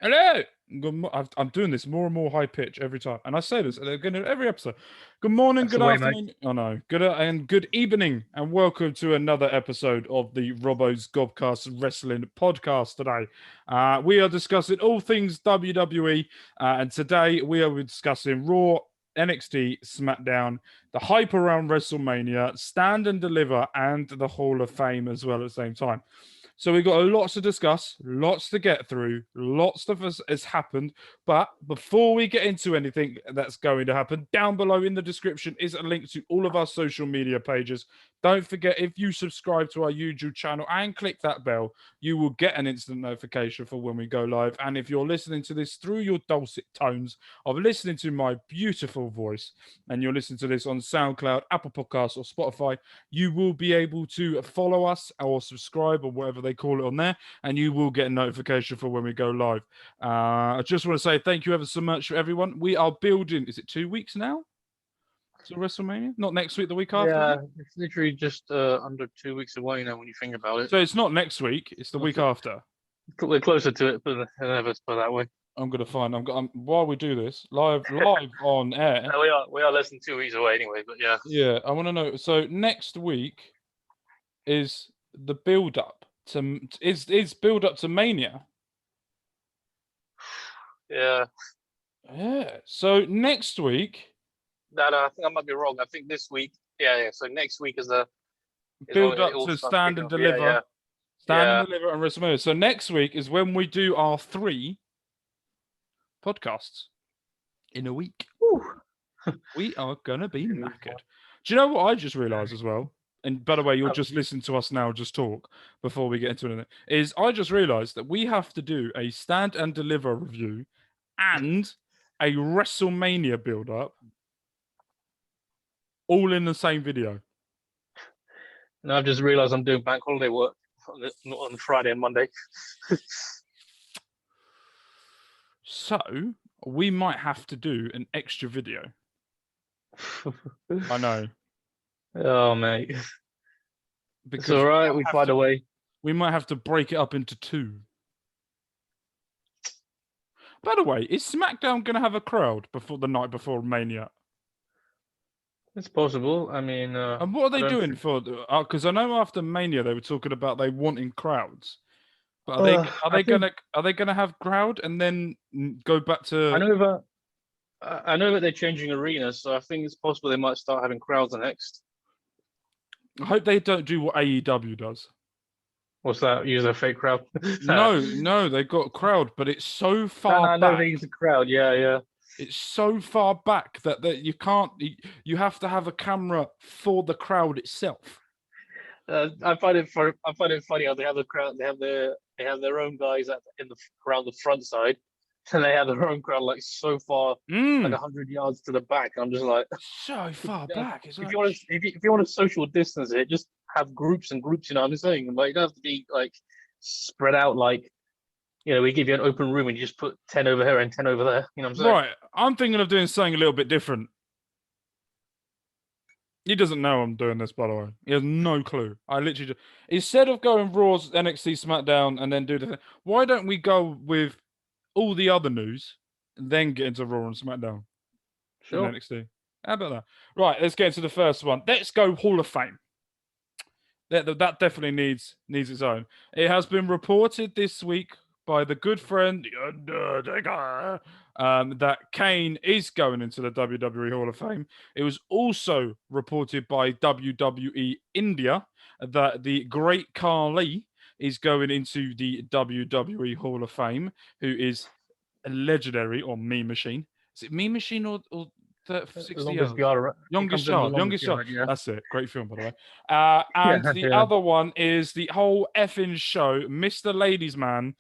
Hello. I'm doing this more and more high pitch every time, and I say this every episode. Good morning, That's good the way, mate. afternoon. Oh no, good evening, and welcome to another episode of the Robbos Gobcast Wrestling Podcast. Today, we are discussing all things WWE, and today we are discussing Raw, NXT, SmackDown, the hype around WrestleMania, Stand and Deliver, and the Hall of Fame as well at the same time. So we've got lots to discuss, lots to get through, lots of us has happened. But before we get into anything that's going to happen, down below in the description is a link to all of our social media pages. Don't forget, if you subscribe to our YouTube channel and click that bell, you will get an instant notification for when we go live. And if you're listening to this through your dulcet tones of listening to my beautiful voice, and you're listening to this on SoundCloud, Apple Podcasts, or Spotify, you will be able to follow us or subscribe or whatever they call it on there, and you will get a notification for when we go live. I just want to say thank you ever so much for everyone. We are building, is it 2 weeks now to WrestleMania? Not next week, the week after? Yeah, it's literally just under 2 weeks away now when you think about it. So it's not next week, it's the week after. We're closer to it than ever, put that way. I'm gonna find. while we do this live on air. No, we are less than 2 weeks away anyway. But yeah, Yeah, I want to know. So next week is the build up to is build up to Mania. yeah. Yeah. So next week, No, I think I might be wrong. I think this week. Yeah. So next week is the build up to Stand and Deliver. Yeah. Stand and Deliver and WrestleMania. So next week is when we do our 3 podcasts in a week. We are gonna be knackered. Do you know what I just realised as well? And by the way, you'll just listen to us now just talk before we get into anything. Is I just realised that we have to do a Stand and Deliver review and a WrestleMania build-up all in the same video. No, I've just realised I'm doing bank holiday work on Friday and Monday. So we might have to do an extra video. I know. Oh, mate. Because it's all right. We find a way. We might have to break it up into 2. By the way, is SmackDown going to have a crowd before the night before Mania? It's possible. I mean, and what are they doing for? Because I know after Mania they were talking about they wanting crowds. But are they gonna have crowd and then go back to? I know that they're changing arenas, so I think it's possible they might start having crowds next. I hope they don't do what AEW does. What's that? Use a fake crowd? No, they got a crowd, but it's so far back. No, they use a crowd. Yeah. It's so far back that you can't. You have to have a camera for the crowd itself. I find it funny how they have the crowd. They have their own guys around the front side, and they have their own crowd like so far, like 100 yards to the back. I'm just like so far back. If you want to social distance it, just have groups and groups. You know what I'm saying? Like, you don't have to be like spread out. Like, you know, we give you an open room and you just put 10 over here and 10 over there. You know what I'm saying? Right. I'm thinking of doing something a little bit different. He doesn't know I'm doing this, by the way. He has no clue. I literally just, instead of going Raw's, NXT, SmackDown, and then do the thing, why don't we go with all the other news and then get into Raw and SmackDown? Sure. And NXT. How about that? Right, let's get into the first one. Let's go Hall of Fame. That definitely needs its own. It has been reported this week by the good friend, The Undertaker, that Kane is going into the WWE Hall of Fame. It was also reported by WWE India that the great Khali is going into the WWE Hall of Fame, who is a legendary, or Meme Machine. Is it Meme Machine or 60 Youngest Yard. Youngest Yard. Yeah. That's it. Great film, by the way. And the other one is the whole effing show, Mr. Ladies Man.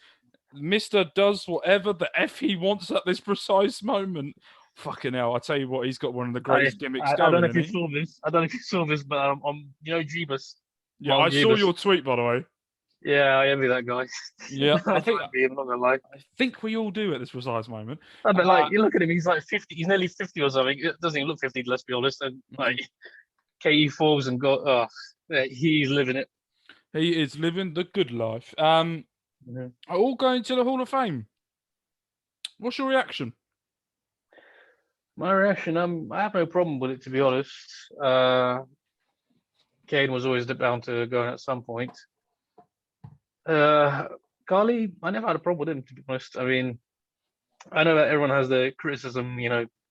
Mr. does whatever the F he wants at this precise moment. Fucking hell, I tell you what, he's got one of the greatest gimmicks going. I don't know if you saw this. But you know Jeebus. Yeah, I saw your tweet, by the way. Yeah, I envy that guy. Yeah, I'm not gonna lie. I think we all do at this precise moment. No, but like, you look at him, he's like 50. He's nearly 50 or something. It doesn't even look 50. Let's be honest. And like, KE Forbes and he's living it. He is living the good life. All going to the Hall of Fame. What's your reaction? My reaction, I have no problem with it, to be honest. Kane was always bound to go in at some point. Khali, I never had a problem with him, to be honest. I mean, I know that everyone has the criticism,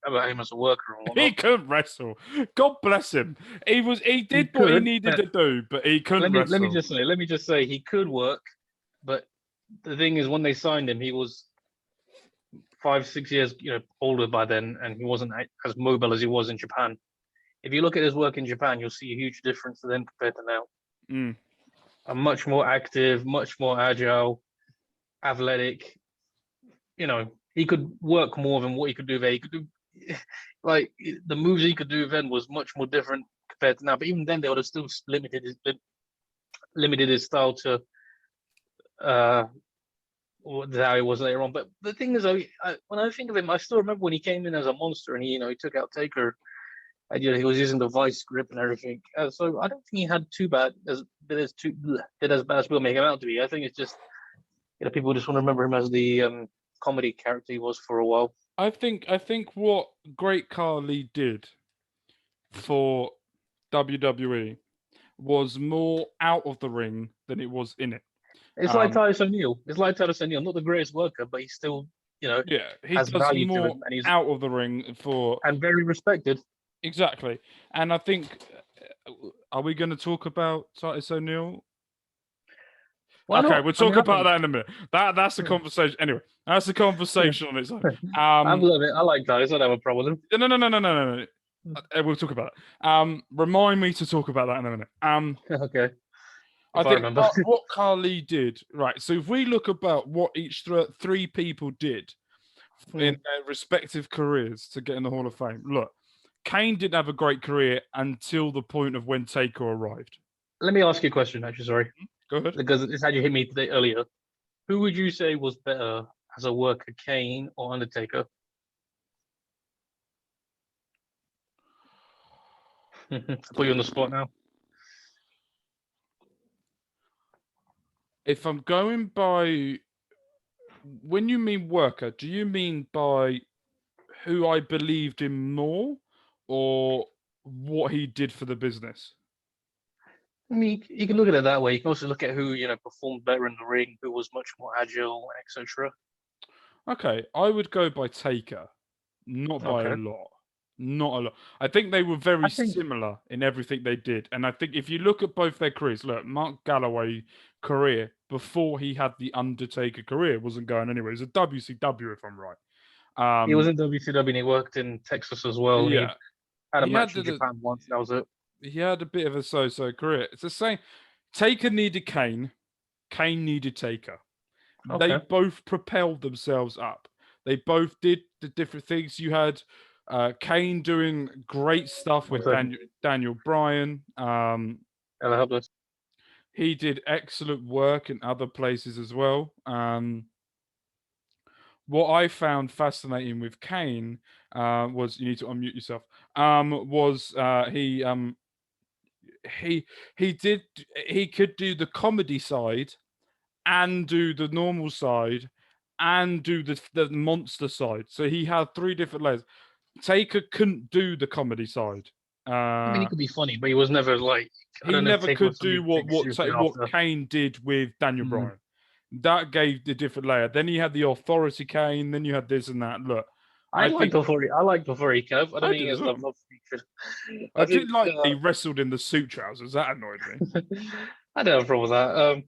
about him as a worker and He whatnot. couldn't wrestle. God bless him. He did what he could, needed but to do, but he couldn't let wrestle. me just say he could work, but the thing is, when they signed him, he was 5, 6 years, older by then, and he wasn't as mobile as he was in Japan. If you look at his work in Japan, you'll see a huge difference then compared to now. Mm. Much more active, much more agile, athletic. He could work more than what he could do there. He could do like the moves he could do then was much more different compared to now. But even then, they would have still limited his style to how he was later on. But the thing is, when I think of him, I still remember when he came in as a monster and he took out Taker. And, he was using the vice grip and everything. So I don't think he had did as bad as people make him out to be. I think it's just people just want to remember him as the comedy character he was for a while. I think what Great Khali did for WWE was more out of the ring than it was in it. It's like Titus O'Neil. Not the greatest worker, but he's still, he has does value more to him, and he's out of the ring and very respected. Exactly. And I think, are we going to talk about Titus O'Neil? Why okay, not? we'll talk about that in a minute. That's the conversation. Anyway, that's the conversation on its own. I love it. I like Titus. I don't have a problem with him. No. We'll talk about it. Remind me to talk about that in a minute. Okay. I think what Khali did, right? So if we look about what each three people did in their respective careers to get in the Hall of Fame, look, Kane didn't have a great career until the point of when Taker arrived. Let me ask you a question, actually. Sorry. Go ahead. Because it's how you hit me today earlier. Who would you say was better as a worker, Kane or Undertaker? I'll put you on the spot now. If I'm going by, when you mean worker, do you mean by who I believed in more or what he did for the business? I mean, you can look at it that way. You can also look at who, performed better in the ring, who was much more agile, etc. Okay, I would go by Taker, not by a lot. Not a lot. I think they were very similar in everything they did. And I think if you look at both their careers, look, Mark Galloway's career before he had the Undertaker career wasn't going anywhere. It was a WCW, if I'm right. He was in WCW and he worked in Texas as well. Yeah. He had a match in Japan once. That was it. He had a bit of a so-so career. It's the same. Taker needed Kane. Kane needed Taker. Okay. They both propelled themselves up. They both did the different things. You had Kane doing great stuff with Daniel Bryan. He did excellent work in other places as well. What I found fascinating with Kane was, you need to unmute yourself. He could do the comedy side and do the normal side and do the monster side. So he had 3 different layers. Taker couldn't do the comedy side. I mean, he could be funny, but he was never like... He never could do what Kane did with Daniel Bryan. That gave the different layer. Then you had the authority Kane, then you had this and that. Look, I like before he Kev. I don't think it's love feature. I did like he wrestled in the suit trousers. That annoyed me. I don't have a problem with that.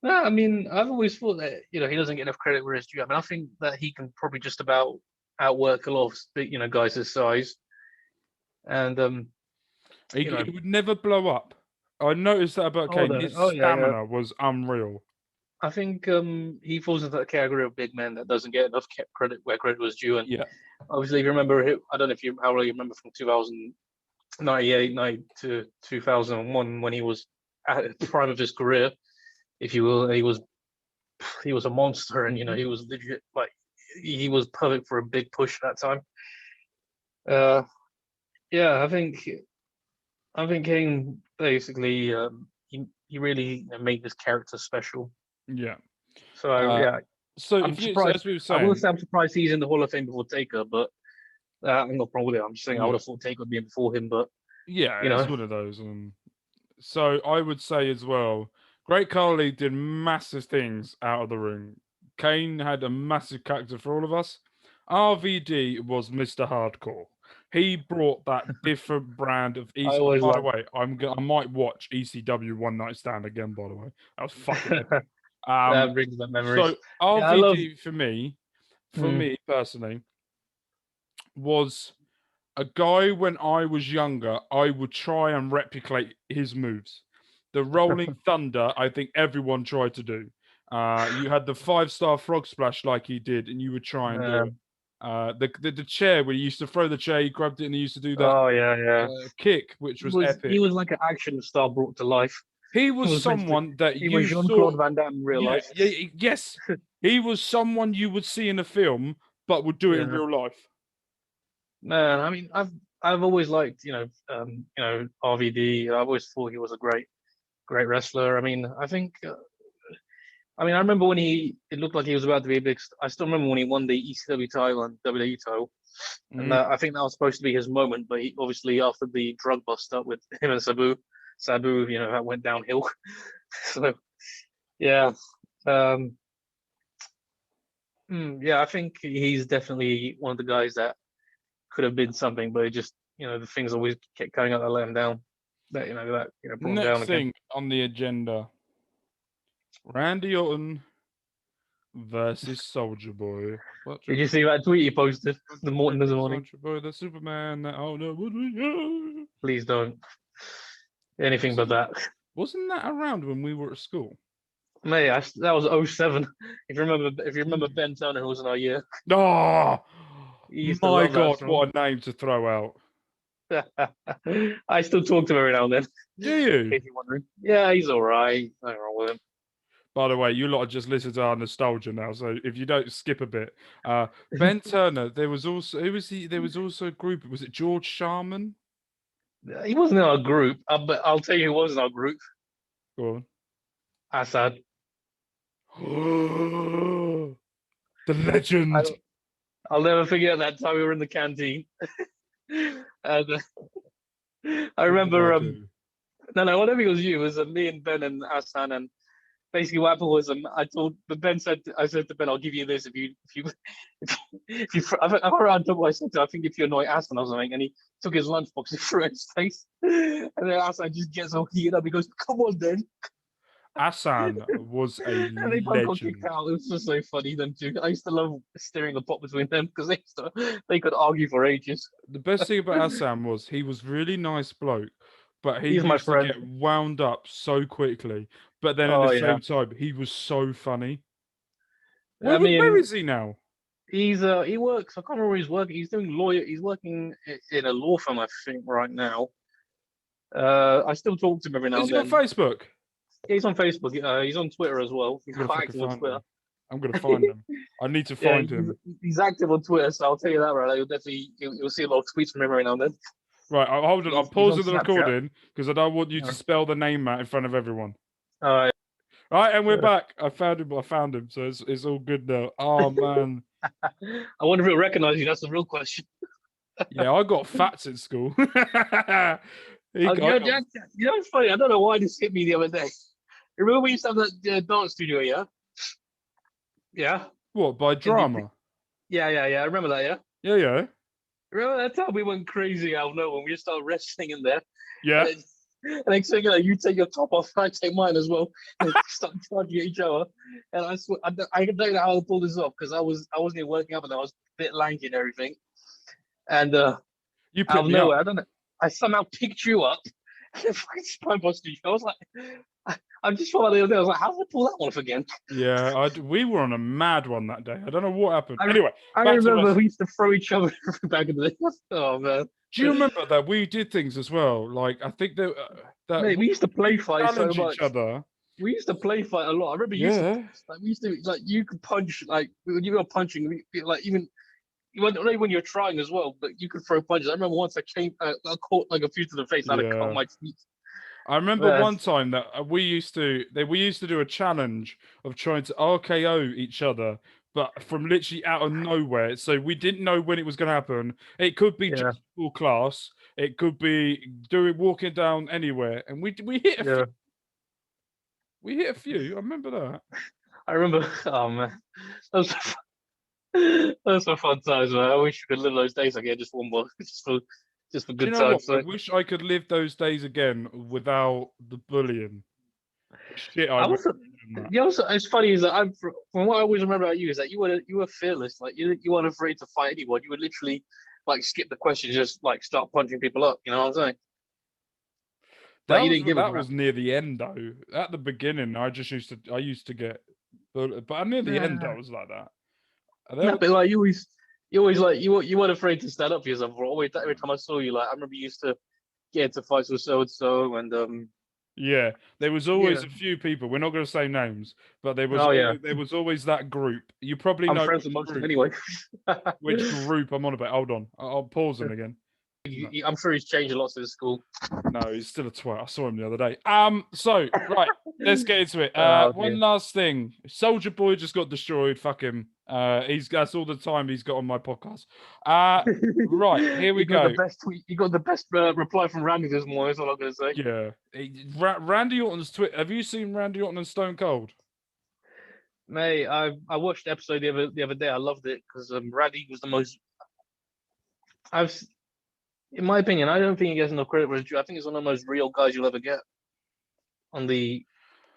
No, I mean, I've always thought that he doesn't get enough credit where it's due. I mean, I think that he can probably just about outwork a lot of guys his size, and he would never blow up. I noticed that about Kane. His stamina was unreal. I think he falls into that category of big men that doesn't get enough credit where credit was due. And obviously, if you remember, I don't know how well you remember from 2098 to 2001 when he was at the prime of his career, if you will. He was a monster, and he was legit. Like, he was perfect for a big push at that time. I think Kane basically he really made this character special. Yeah. So So I'm if you, so surprised. as we were I will saying, say I'm surprised he's in the Hall of Fame before Taker, but I'm not wrong with it. I'm just saying I would yeah, have thought Taker would be in before him, but yeah, you it's know, one of those. So I would say as well, Great Khali did massive things out of the ring. Kane had a massive character for all of us. RVD was Mr. Hardcore. He brought that different brand of I EC. always By the like. way, I might watch ECW One Night Stand again. By the way, that was fucking epic. That brings back memories. So Yeah, I love. RVD for Mm, me personally, was a guy when I was younger, I would try and replicate his moves. The Rolling Thunder, I think everyone tried to do. You had the 5-star frog splash like he did, and you would try and do it. um, The chair where he used to throw the chair, he grabbed it, and he used to do that oh yeah. kick, which was He epic. was like an action star brought to life. He He was was basically someone that he was you Jean saw. Claude Van Damme in real Yeah, life. yes. He was someone you would see in a film, but would do it in Yeah, real life. man. I mean, I've always liked RVD. I've always thought he was a great wrestler. I mean, I remember when it looked like he was about to be a big. I still remember when he won the ECW title and WWE title, and Mm. I think that was supposed to be his moment. But he, obviously, after the drug bust up with him and Sabu, that went downhill. So yeah, um, yeah, I think he's definitely one of the guys that could have been something, but it just the things always kept coming up that let him down. That brought him down Next again. thing on the agenda, Randy Orton versus Soldier Boy. Did you see that tweet he posted the morning this morning? Soldier Boy, the Superman that oh no, would we? Please don't. Anything but that. Wasn't that around when we were at school? Mate, that was '07. If you remember Ben Turner, who was in our year, Oh, he used to my love that God, song. what a name to throw out. I still talk to him every now and then. Do you? In case you're wondering. Yeah, he's all right. Nothing wrong with him. By the way, you lot just listen to our nostalgia now. So if you don't skip a bit, Ben Turner. There was also who was he? There was also a group. Was it George Sharman? He wasn't in our group, but I'll tell you who was in our group. Go Assad. on. The legend. I'll never forget that time we were in the canteen. And I remember, no, I don't think it was you. It was me and Ben and Hassan. And basically, what happened was, I said to Ben, "I'll give you this if you." I don't what I said to him. I think if you annoy Hassan or something, and he took his lunchbox and threw it in his face. And then Hassan just gets all heated up. He goes, "Come on, then." Hassan was a And they both got legend. kicked out. It was just so funny, them two. I used to love steering the pot between them because they could argue for ages. The best thing about Hassan was he was really nice bloke, but he He's my used to friend. get wound up so quickly. But then at Oh the yeah. same time, he was so funny. I Where mean, is he now? he works. I can't remember where he's working. He's doing lawyer. He's working in a law firm, I think, right now. I still talk to him every now Is and he on then. Facebook? Yeah, he's on Facebook. He's on Twitter as well. He's I'm quite gonna active on find Twitter. him. I'm gonna find him. I need to Yeah, find him. he's active on Twitter, so I'll tell you that, right? You'll see a lot of tweets from him every now and then. Right, hold on. I'm He's on pausing the Snapchat. recording because I don't want you to Yeah. spell the name out in front of everyone. All right. Right, and we're back. I found him. So it's all good now. Oh man. I wonder if he'll recognize you. That's the real question. Yeah, I got fats at school. It's funny. I don't know why this hit me the other day. Remember we used to have that dance studio, yeah? Yeah. What, by drama? Yeah. I remember that, yeah? Yeah. Remember that time we went crazy out of nowhere when we just started wrestling in there? Yeah. And next thing you know, you take your top off, I take mine as well, and we start charging at each other. And I swear, I don't know how to pull this off because I wasn't even working up and I was a bit lanky and everything. And You out of picked me nowhere, up. I don't know, I somehow picked you up and fucking spine busted you. I was like, I just thought about the other day, I was like, how did I pull that one off again? Yeah, we were on a mad one that day. I don't know what happened. Anyway, I remember we used to throw each other back in the day. Oh man. Do you remember that we did things as well? Like I think that Mate, we used to play fight so challenge much. each other. We used to play fight a lot. I remember we used to you could punch when you were punching like even not even when you're trying as well, but you could throw punches. I remember once I caught like a few to the face. I had to cut my teeth. I remember one time that we used to do a challenge of trying to RKO each other, but from literally out of nowhere. So we didn't know when it was going to happen. It could be Yeah, just full class. It could be walking down anywhere, and we hit a few. yeah. We hit a few. I remember that. I remember. Oh man, those those were fun times, man. I wish you could live those days again, just one more, just for Do you good know what? times' I sake. wish I could live those days again without the bullying. Shit, I I would. also, yeah, also, it's funny is that from what I always remember about you is that you were fearless. Like you weren't afraid to fight anyone. You would literally like skip the question, just like start punching people up. You know what I'm saying? Like you didn't give a That crap. was near the end though. At the beginning, I used to get, but near the end, I Nah, was like that. no, but like you always like you weren't afraid to stand up for yourself. Always, every time I saw you, like I remember you used to get into fights with so and so, and Yeah, there was always yeah. a few people. We're not going to say names, but Oh yeah, there was always that group. You probably I'm know friends with most of them anyway. which group I'm on about. Hold on, I'll pause him again. No. I'm sure he's changed a lot since school. No, he's still a twat. I saw him the other day. So right, let's get into it. One Dear. last thing. Soldier Boy just got destroyed. Fuck him. That's all the time he's got on my podcast. Right, here we You got the go. best tweet. You got the best reply from Randy this morning. That's all I'm gonna say. Yeah, Randy Orton's tweet. Have you seen Randy Orton and Stone Cold? Mate, I watched the episode the other day. I loved it because Randy was the most. I've, in my opinion, I don't think he gets enough credit for his due. I think he's one of the most real guys you'll ever get. On the,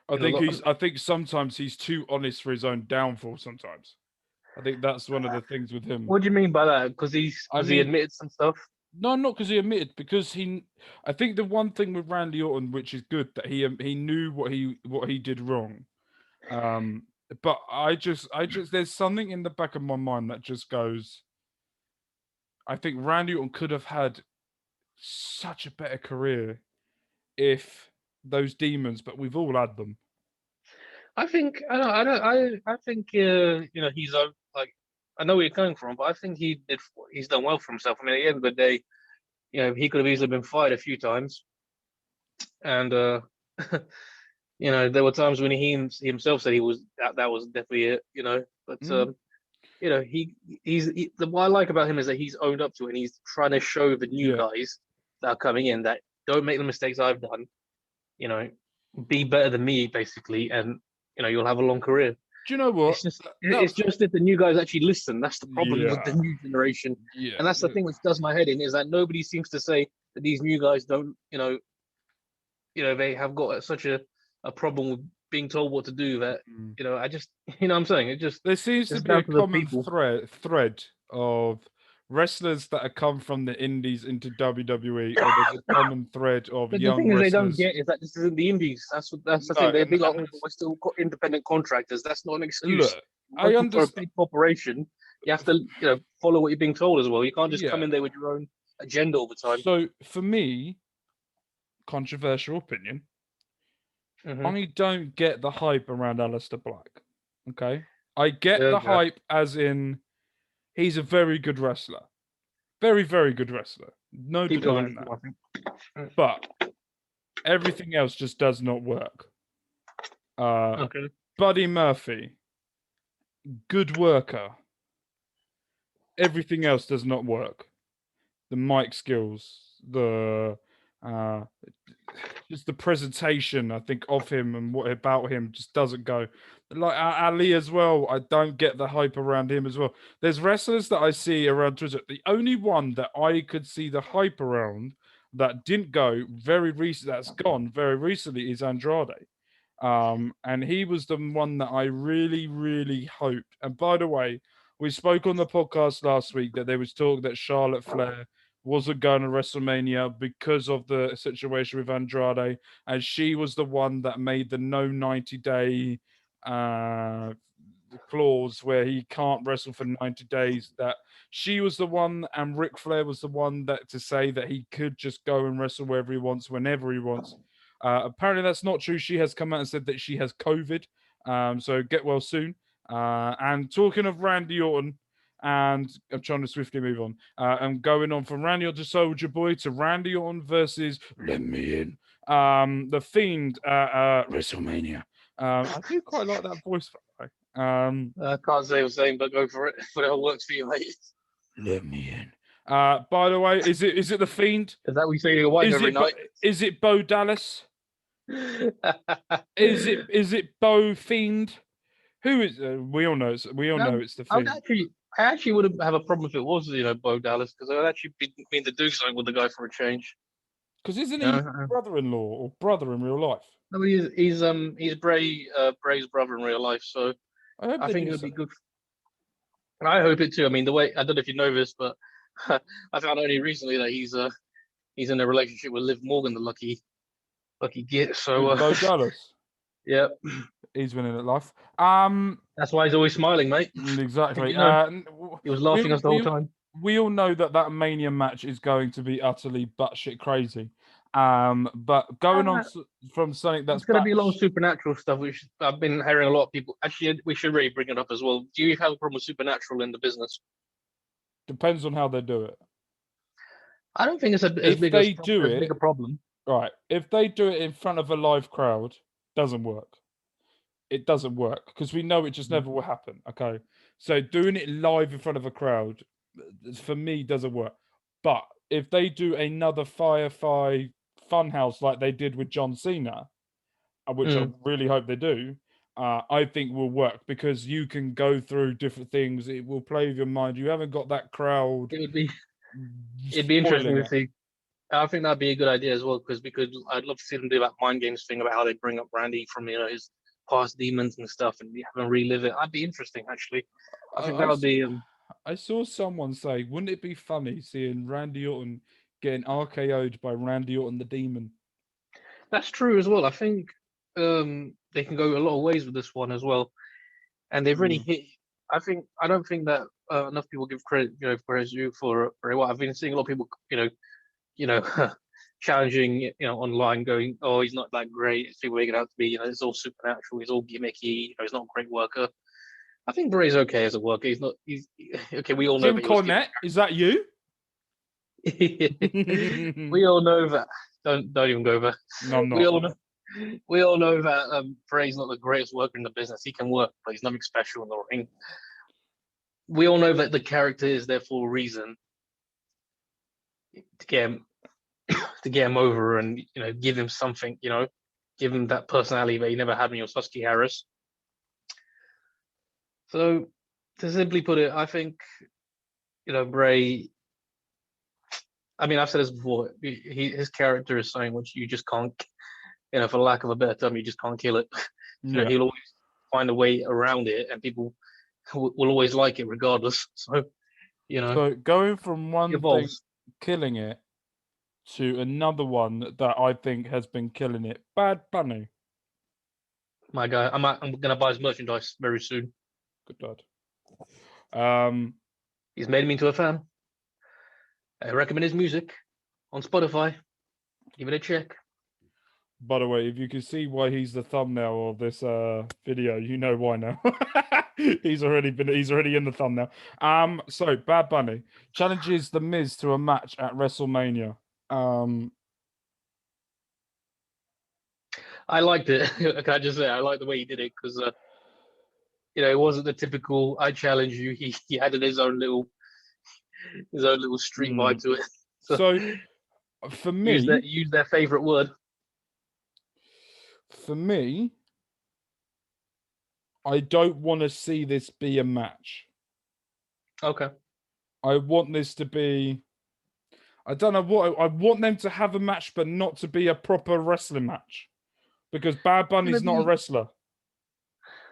I you know, think I think sometimes he's too honest for his own downfall. Sometimes I think that's one of the things with him. what do you mean by that? Because I he mean, admitted some stuff. no, not because he admitted. Because he, I think the one thing with Randy Orton, which is good, that he knew what he did wrong. But there's something in the back of my mind that just goes. I think Randy Orton could have had such a better career if those demons, but we've all had them. I think I think you know like I know where you're coming from, but I think he's done well for himself. I mean, at the end of the day, you know, he could have easily been fired a few times, and you know, there were times when he himself said that was definitely it. You know, but you know, what I like about him is that he's owned up to it, and he's trying to show the new Yeah. guys that are coming in that don't make the mistakes I've done. You know, be better than me, basically, and you know, you'll have a long career. Do you know what? It's just that the new guys actually listen. That's the problem with the Yeah. new generation, Yeah. and that's the thing which does my head in is that nobody seems to say that these new guys don't, you know, they have got such a problem with being told what to do that, you know, I just, you know, what I'm saying it just There seems to it's be a down to the common people. thread of wrestlers that have come from the indies into WWE, or there's a common thread of But the young thing is, they don't wrestlers. get is that this isn't the indies. That's the No, thing. They'd be like, and oh, but we're still independent contractors. That's not an excuse. look, I Working for a understand. big corporation, you have to, you know, follow what you're being told as well. You can't just come Yeah. in there with your own agenda all the time. So for me, controversial opinion, Mm-hmm. I don't get the hype around Aleister Black. Okay, I get Yeah, the yeah. hype as in he's a very good wrestler, very very good wrestler. No People denying don't, that. I think. But everything else just does not work. Okay. Buddy Murphy, good worker. Everything else does not work. The mic skills, the just the presentation, I think, of him and what about him just doesn't go. Like Ali as well, I don't get the hype around him as well. There's wrestlers that I see around Twitter. The only one that I could see the hype around that didn't go very recent, that's gone very recently, is Andrade. And he was the one that I really, really hoped. And by the way, we spoke on the podcast last week that there was talk that Charlotte Flair wasn't going to WrestleMania because of the situation with Andrade, and she was the one that made the no 90-day clause where he can't wrestle for 90 days. That she was the one, and Ric Flair was the one that to say that he could just go and wrestle wherever he wants, whenever he wants. Apparently, that's not true. She has come out and said that she has COVID. So get well soon. And talking of Randy Orton, and I'm trying to swiftly move on. I'm going on from Randy Orton to Soldier Boy to Randy Orton versus Let Me In. The Fiend at WrestleMania. I do quite like that voice, by the way. I can't say the same, but go for it. Whatever works for you, mate. Let me in. By the way, is it the Fiend? Is that what you say to your wife every night? Is it Bo Dallas? Is it Bo Fiend? Who is? We all know it's the Fiend. I actually wouldn't have a problem if it was, Bo Dallas, because I'd actually been to do something with the guy for a change. Because isn't he brother-in-law or brother in real life? No, he's Bray's brother in real life, so I think it would be good. I hope it too. I mean, I don't know if you know this, but I found only recently that he's in a relationship with Liv Morgan, the lucky git. So Bo Dallas. Yeah, he's winning at life. That's why he's always smiling, mate. Exactly. He was laughing us the whole time. We all know that Mania match is going to be utterly batshit crazy. But going on from something that's going to be a lot of supernatural stuff, which I've been hearing a lot of people. Actually, we should really bring it up as well. Do you have a problem with supernatural in the business? Depends on how they do it. I don't think it's as big a problem. Right. If they do it in front of a live crowd, doesn't work. It doesn't work because we know it just never will happen. Okay. So doing it live in front of a crowd, for me, doesn't work. But if they do another Firefly Funhouse like they did with John Cena, which I really hope they do, I think will work because you can go through different things. It will play with your mind. You haven't got that crowd. It'd be interesting to see. I think that'd be a good idea as well because I'd love to see them do that mind games thing about how they bring up Randy from his past demons and stuff and have him relive it. That'd be interesting, actually. I think that would be. I saw someone say, wouldn't it be funny seeing Randy Orton getting RKO'd by Randy Orton the Demon? That's true as well. I think they can go a lot of ways with this one as well, and they've really hit. I don't think that enough people give credit, for you for what I've been seeing a lot of people, challenging, online, going, "Oh, he's not that great. It's people making it out to be, it's all supernatural. He's all gimmicky. He's not a great worker." I think Bray's okay as a worker. He's not. He's okay. We all know. Jim Cornette, is that you? We all know that. Don't even go there. No, I'm not. We all know that Bray's not the greatest worker in the business. He can work, but he's nothing special in the ring. We all know that the character is there for a reason, to get him over and give him something. Give him that personality that he never had when he was Husky Harris. So, to simply put it, I think, Bray. I mean, I've said this before. His character is something which you just can't, for lack of a better term, you just can't kill it. Yeah. He'll always find a way around it, and people will always like it regardless. So, So going from one thing killing it to another one that I think has been killing it, Bad Bunny. My guy, I'm gonna buy his merchandise very soon. Good dad. He's made me into a fan. I recommend his music on Spotify. Give it a check. By the way, if you can see why he's the thumbnail of this video, you know why now. he's already in the thumbnail. So Bad Bunny challenges The Miz to a match at WrestleMania. I liked it. Can I just say I like the way he did it because it wasn't the typical "I challenge you." He added his own little street vibe to it. So for me, use their favorite word. For me, I don't want to see this be a match. Okay. I want this to be. I don't know what I want them to have a match, but not to be a proper wrestling match, because Bad Bunny's not a wrestler.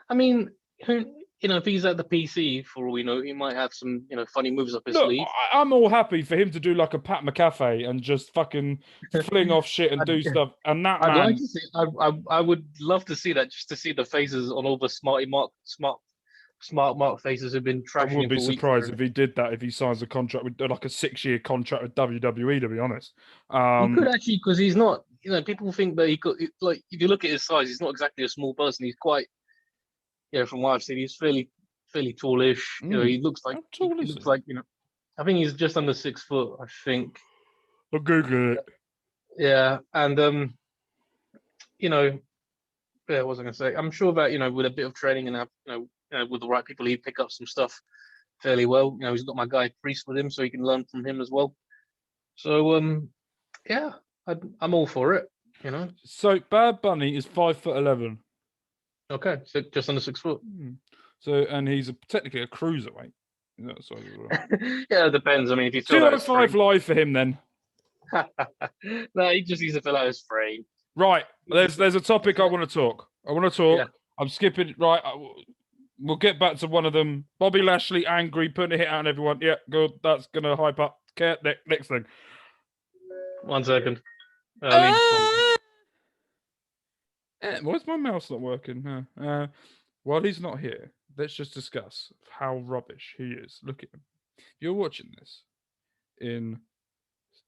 I mean, if he's at the PC, for all we know, he might have some, funny moves up his sleeve. I'm all happy for him to do like a Pat McAfee and just fucking fling off shit and do stuff. And that I'd like to see. I would love to see that, just to see the faces on all the smart Mark faces who've been trashing. I would be surprised if he did that. If he signs a contract with like a 6-year contract with WWE, to be honest. He could actually, because he's not. People think that he could. Like, if you look at his size, he's not exactly a small person. He's quite. From what I've seen, he's fairly tallish. He looks like. He looks like. I think he's just under 6 foot. I think. I'll Google it. Yeah, and what was I going to say? I'm sure that with a bit of training and with the right people, he'd pick up some stuff fairly well. He's got my guy Priest with him, so he can learn from him as well. So yeah, I'm all for it. So Bad Bunny is 5'11". Okay, so just under 6 foot. So and he's technically a cruiserweight. That's yeah, it depends. I mean, if you feel 205 live for him, then. No, he just needs to fill out his frame. Right, there's a topic I want to talk. Yeah. I'm skipping. Right, we'll get back to one of them. Bobby Lashley angry, putting a hit out on everyone. Yeah, good. That's gonna hype up. Next thing. 1 second. Why's my mouse not working? While he's not here, let's just discuss how rubbish he is. Look at him. If you're watching this in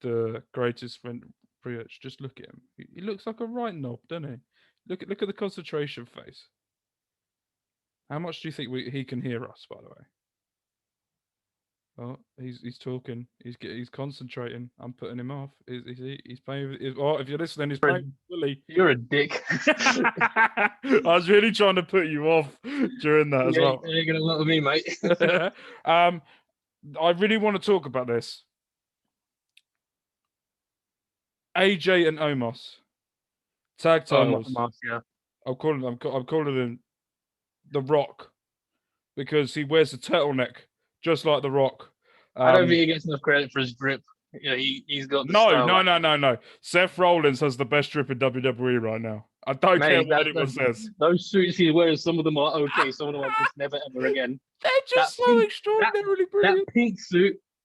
the greatest friend preach, just look at him. He looks like a right knob, doesn't he? Look at the concentration face. How much do you think he can hear us, by the way? Oh, he's talking. He's concentrating. I'm putting him off. He's playing. If you're listening, he's playing fully. You're a dick. I was really trying to put you off during that as well. You're gonna love me, mate. I really want to talk about this. AJ and Omos tag titles. Yeah. I'm calling him The Rock because he wears a turtleneck just like The Rock. I don't think he gets enough credit for his drip. He's got no. Seth Rollins has the best drip in WWE right now. I don't care what anyone says. Those suits he wears, some of them are okay, some of them are just never ever again. They're just so extraordinarily brilliant.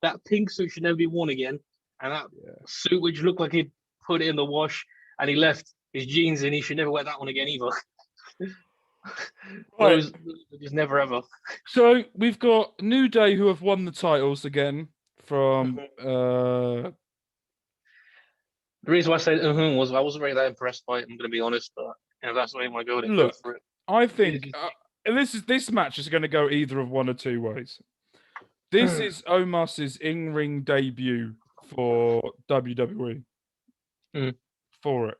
That pink suit should never be worn again. And that suit which looked like he'd put it in the wash and he left his jeans in, he should never wear that one again either. Those just never ever. So we've got New Day who have won the titles again from The reason why I said was I wasn't really that impressed by it, I'm gonna be honest, but if that's why you want to go, then go for it. I think this match is going to go either of one or two ways. This is Omos's in-ring debut for WWE. For it.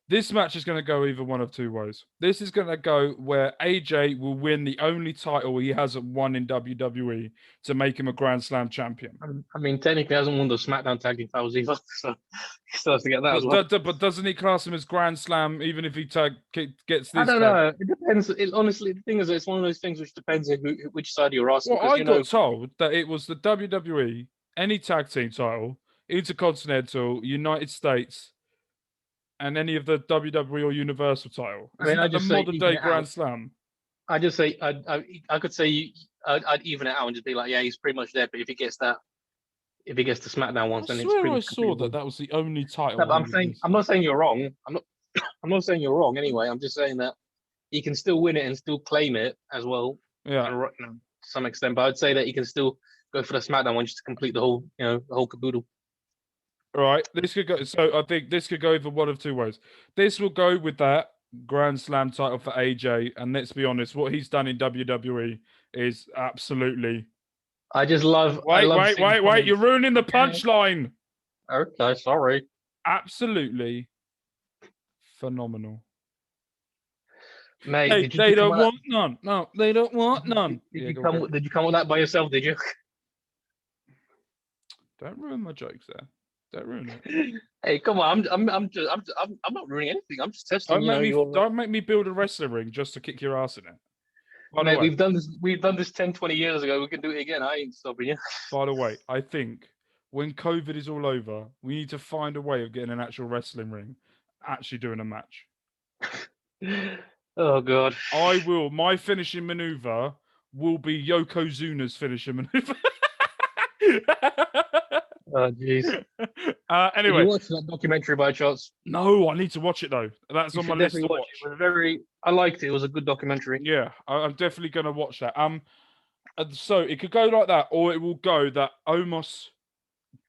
This match is going to go either one of two ways. This is going to go where AJ will win the only title he hasn't won in WWE to make him a Grand Slam champion. I mean, technically, he hasn't won the SmackDown tag team titles either, so he still has to get that as well. But doesn't he class him as Grand Slam even if he gets this? I don't know. It depends. Honestly, the thing is, it's one of those things which depends on which side you're asking. Well, I got told that it was the WWE, any tag team title, Intercontinental, United States, and any of the WWE or Universal title. Isn't that the modern day Grand Slam? I just say I could say I'd even it out and just be like, yeah, he's pretty much there. But if he gets the SmackDown ones, then it's pretty much. I saw that was the only title. No, but I'm not saying you're wrong. I'm not saying you're wrong anyway. I'm just saying that he can still win it and still claim it as well. Yeah, to some extent. But I'd say that he can still go for the SmackDown one just to complete the whole, the whole caboodle. Right, this could go. So I think this could go either one of two ways. This will go with that Grand Slam title for AJ, and let's be honest, what he's done in WWE is absolutely. I just love. Wait! You're ruining the punchline. Okay, sorry. Absolutely phenomenal. Mate, hey, they don't want none. No, they don't want none. Did you come with that by yourself? Did you? Don't ruin my jokes there. Don't ruin it. Hey, come on! I'm not ruining anything. I'm just testing. Don't make me build a wrestling ring just to kick your ass in it. Mate, we've done this 10, 20 years ago. We can do it again. I ain't stopping you. By the way, I think when COVID is all over, we need to find a way of getting an actual wrestling ring, actually doing a match. Oh God! My finishing maneuver will be Yokozuna's finishing maneuver. Oh jeez. Anyway, did you watch that documentary by chance? No, I need to watch it though. That's on my list to watch. I liked it. It was a good documentary. Yeah, I'm definitely going to watch that. So it could go like that, or it will go that Omos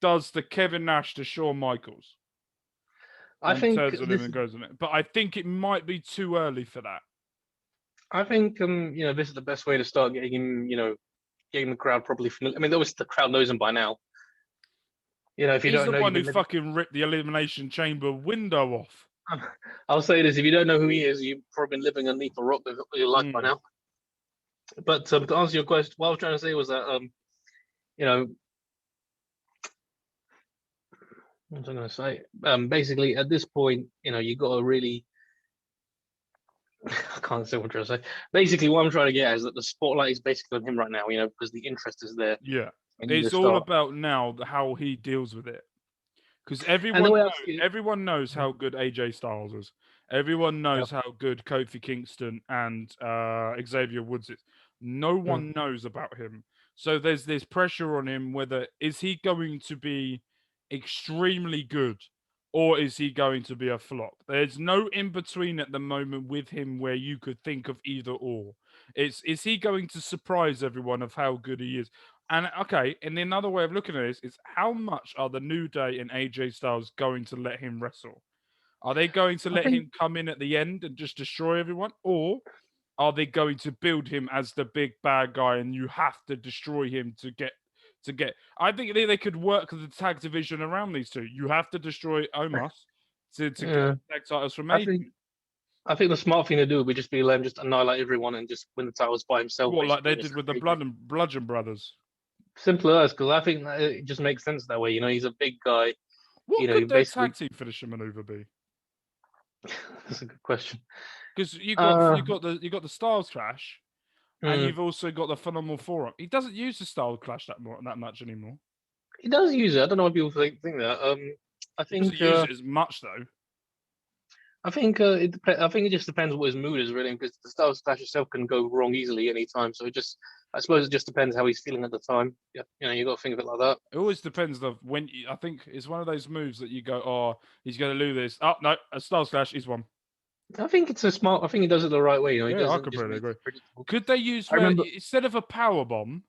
does the Kevin Nash to Shawn Michaels. I think turns on him and goes on it, but I think it might be too early for that. I think this is the best way to start getting him, getting the crowd properly familiar. I mean, obviously the crowd knows him by now. If you don't know, he's the one who fucking ripped the Elimination Chamber window off. I'll say this: if you don't know who he is, you've probably been living underneath a rock your life by now. But to answer your question, what I was trying to say was that you know, what was I going to say? Basically, at this point, you got to really. I can't say what I'm trying to say. Basically, what I'm trying to get at is that the spotlight is basically on him right now. Because the interest is there. Yeah, it's all about now how he deals with it. Because everyone knows how good AJ Styles is. Everyone knows how good Kofi Kingston and Xavier Woods is. No one knows about him. So there's this pressure on him. Whether is he going to be extremely good, or is he going to be a flop? There's no in between at the moment with him where you could think of either or. Is he going to surprise everyone of how good he is? And okay, and another way of looking at this is how much are the New Day and AJ Styles going to let him wrestle? Are they going to let him come in at the end and just destroy everyone? Or are they going to build him as the big bad guy and you have to destroy him to get I think they could work the tag division around these two. You have to destroy Omos to get the tag titles from AJ. I think the smart thing to do would just be let him just annihilate everyone and just win the titles by himself. What, like they did with the Bludgeon Brothers? Simple as, because I think that it just makes sense that way. He's a big guy. What could their tag team finisher maneuver be? That's a good question. Because you got the Styles Clash, and you've also got the Phenomenal Forum. He doesn't use the Styles Clash that much anymore. He does use it. I don't know why people think that. I think he doesn't use it as much though. I think it just depends what his mood is really, because the Styles Clash itself can go wrong easily anytime. So I suppose it just depends how he's feeling at the time. Yeah, you got to think of it like that. It always depends of when. I think it's one of those moves that you go, oh, he's going to lose this. Oh no, a Styles Clash, he's won. I think it's smart. I think he does it the right way. Yeah, I completely agree. Could they use instead of a power bomb,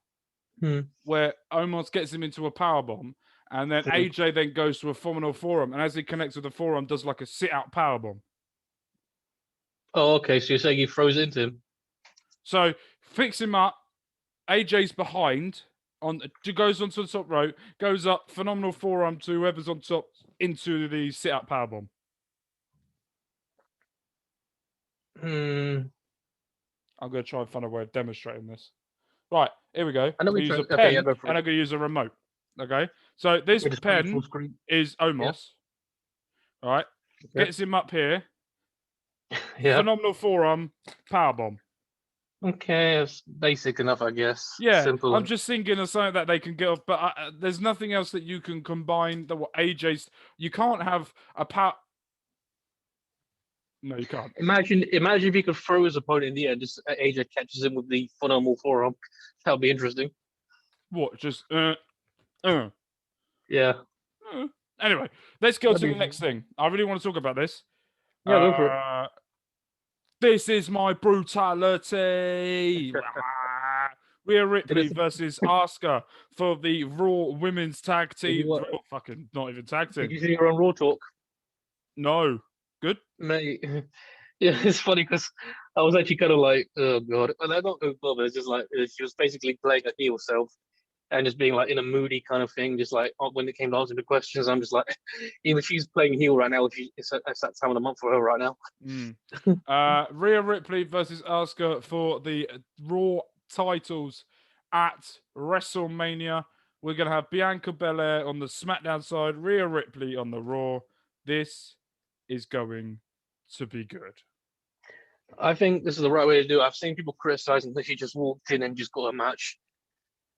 where Omos gets him into a power bomb, and then AJ then goes to a Phenomenal Forum, and as he connects with the Forum, does like a sit-out power bomb. Oh, okay. So you're saying he throws it into him? So fix him up. AJ's behind. Goes onto the top rope. Goes up. Phenomenal Forearm to whoever's on top into the sit-up powerbomb. I'm going to try and find a way of demonstrating this. Right, here we go. I'm going to use a pen, and I'm going to use a remote. Okay, so this pen is Omos. Yeah. All right, gets him up here. Yeah. Phenomenal Forearm, powerbomb. Okay, that's basic enough, I guess. Yeah, simple. I'm just thinking of something that they can get off, but there's nothing else that you can combine. AJ's, you can't have a power. No, you can't. Imagine if he could throw his opponent in the air, just AJ catches him with the Phenomenal Forearm. That would be interesting. What? Just Yeah. Anyway, let's go to the next thing. I really want to talk about this. Yeah, go for it. This is my brutality. Rhea Ripley versus Asuka for the Raw Women's Tag Team. Fucking not even tag team. Did you see her on Raw Talk? No. Good? Mate. Yeah, it's funny because I was actually kind of like, oh god. And I don't know, but it's just like she was basically playing her heel self and just being like in a moody kind of thing. Just like when it came to answering the questions, I'm just like, even she's playing heel right now. It's that time of the month for her right now. Rhea Ripley versus Asuka for the Raw titles at WrestleMania. We're gonna have Bianca Belair on the SmackDown side, Rhea Ripley on the Raw. This is going to be good. I think this is the right way to do it. I've seen people criticizing that she just walked in and just got a match.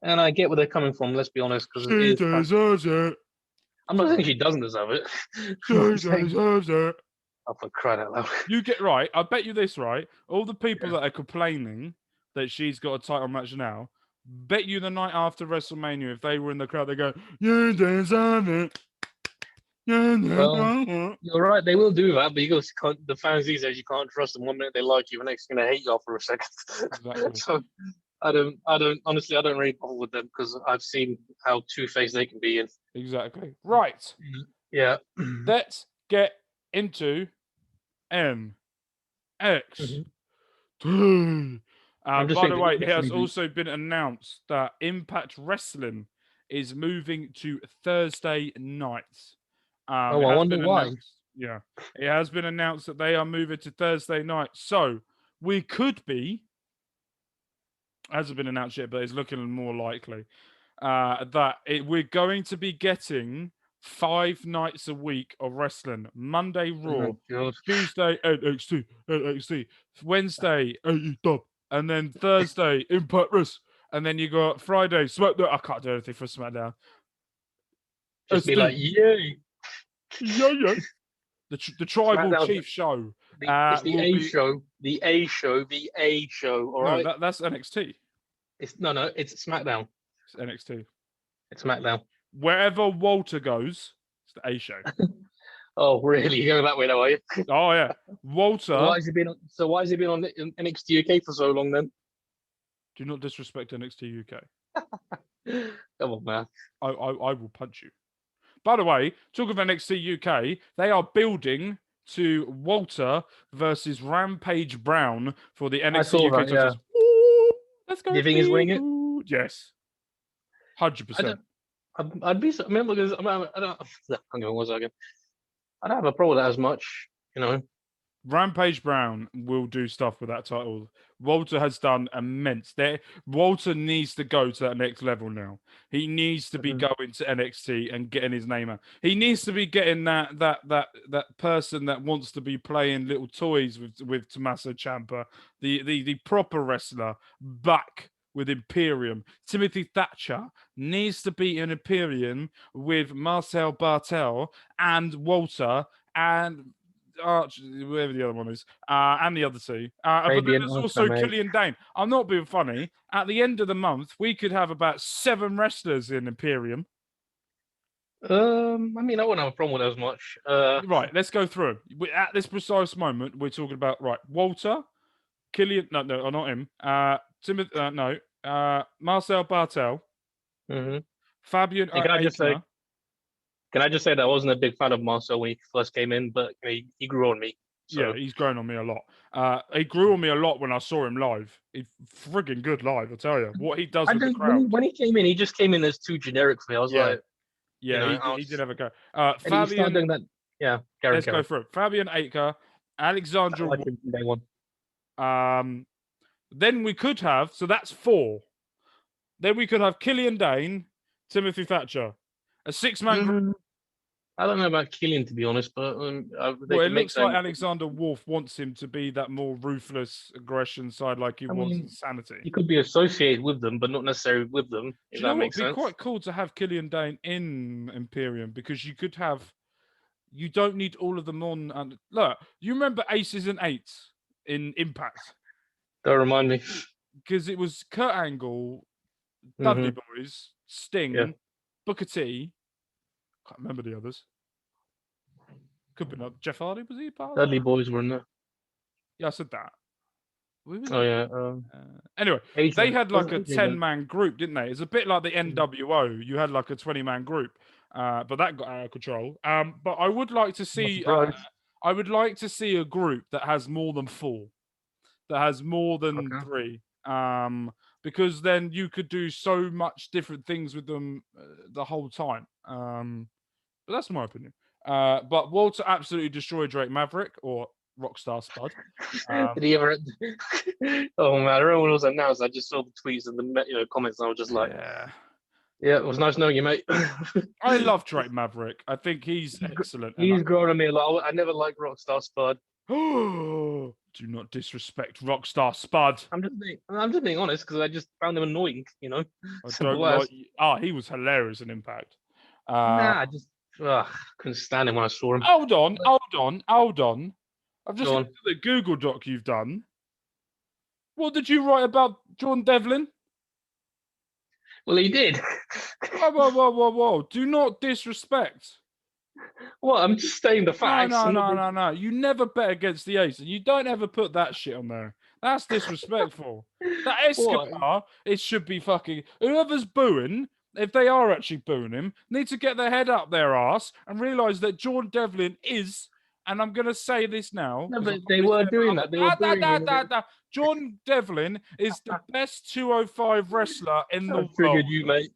And I get where they're coming from, let's be honest. Because she deserves it. I'm not saying she doesn't deserve it. She deserves it. Oh, for crying out loud. You get right. I bet you this, right? All the people that are complaining that she's got a title match now, bet you the night after WrestleMania, if they were in the crowd, they go, you deserve it. Well, you're right. They will do that, but the fans these days, you can't trust them. 1 minute they like you, and next going to hate you after a second. Exactly. So I don't really bother with them because I've seen how two-faced they can be. Exactly. Right. Yeah. Let's get into NXT. By the way, it has also been announced that Impact Wrestling is moving to Thursday nights. I wonder why. Yeah. It has been announced that they are moving to Thursday night. So we could be, hasn't been announced yet, but it's looking more likely, we're going to be getting 5 nights a week of wrestling. Monday, Raw. Oh, God. Tuesday, NXT. Wednesday, AEW. And then Thursday, Impact Wrestling. And then you got Friday, SmackDown. I can't do anything for SmackDown. Just be like, yay. Yeah. The Tribal SmackDown's Chief show. it's the will A be, show. The A show. The A show. All right. that's NXT. It's it's SmackDown. It's NXT. It's SmackDown. Wherever Walter goes, it's the A show. Oh, really? You're going that way now, are you? Oh yeah, Walter. So why has he been on? So why has he been on NXT UK for so long then? Do not disrespect NXT UK. Come on, man. I will punch you. By the way, talking of NXT UK, they are building to Walter versus Rampage Brown for the NXT UK titles. Yeah. Ooh, let's go. Do you think he's winning it? Yes, 100%. I'd be. I mean, because I don't. Hang on 1 second. I don't have a problem with that as much, you know. Rampage Brown will do stuff with that title. Walter has done immense. Walter needs to go to that next level now. He needs to be going to NXT and getting his name out. He needs to be getting that person that wants to be playing little toys with Tomasso Ciampa, the proper wrestler, back with Imperium. Timothy Thatcher needs to be in Imperium with Marcel Bartel and Walter and whoever the other one is, and the other two. But then there's also Killian Dane. I'm not being funny. At the end of the month, we could have about 7 wrestlers in Imperium. I mean, I wouldn't have a problem with that as much. Right, let's go through. At this precise moment, we're talking about Walter, Killian. No, not him. Timothy. Marcel Bartel. Fabian. Can I just say that I wasn't a big fan of Marcel when he first came in, but he grew on me. So. Yeah, he's grown on me a lot. He grew on me a lot when I saw him live. He's frigging good live, I tell you. What he does with the crowd. When he came in, he just came in as too generic for me. I was like... Yeah, he did have a go. Fabian... He started doing that... Yeah, let's go through it. Fabian Aichner, Alexandra... Day one. Then we could have... So that's 4. Then we could have Killian Dane, Timothy Thatcher. A 6-man group. I don't know about Killian, to be honest, but it looks like Alexander Wolf wants him to be that more ruthless aggression side, like he wants Insanity. He could be associated with them, but not necessarily with them. If that makes sense. It'd be quite cool to have Killian Dane in Imperium because you could have. You don't need all of them on. And look, you remember Aces and Eights in Impact? Don't remind me. Because it was Kurt Angle, Dudley Boys, Sting, Booker T. Can't remember the others. Could be not. Jeff Hardy, was he part of Dudley Boys were in there. Yeah, I said that. Anyway, they had like a 10-man group, didn't they? It's a bit like the NWO. You had like a 20-man group, but that got out of control. But I would like to see. I would like to see a group that has more than 4, that has more than 3. Because then you could do so much different things with them the whole time. But that's my opinion. But Walter absolutely destroyed Drake Maverick or Rockstar Spud. Did he ever? Oh man, I remember when it was announced. I just saw the tweets and the comments, and I was just like, yeah, it was nice knowing you, mate. I love Drake Maverick. I think he's excellent. He's grown on me a lot. I never liked Rockstar Spud. Do not disrespect Rockstar Spud. I'm just being honest because I just found him annoying. You know. He was hilarious in Impact. I just couldn't stand him when I saw him. Hold on. I've just looked at the Google doc you've done. What did you write about John Devlin? Well, he did. Whoa. Do not disrespect. Well, I'm just saying the facts. No. You never bet against the Ace, and you don't ever put that shit on there. That's disrespectful. That Escobar, it should be fucking... Whoever's booing, if they are actually booing him, need to get their head up their ass and realise that John Devlin is... And I'm going to say this now. No, but they were doing that. John Devlin is the best 205 wrestler in the world. Triggered you, mate.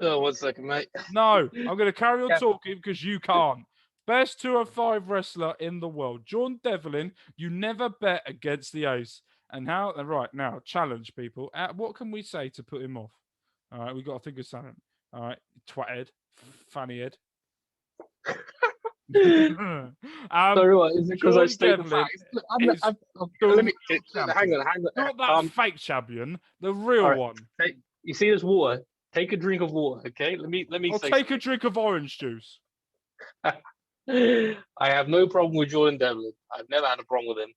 Oh, 1 second, mate. No, I'm going to carry on talking because you can't. Best 205 wrestler in the world. Jordan Devlin, you never bet against the ace. And how, right now, challenge people. What can we say to put him off? All right, we got to think of something. All right, twatted, funny head. Sorry, what? Is it because I Jordan state the Devlin facts? is Let the me real hang champion. on. Not that fake champion, the real All right, one. you see this water? Take a drink of water, okay? Let me I'll say take a drink of orange juice. I have no problem with Jordan Devlin. I've never had a problem with him.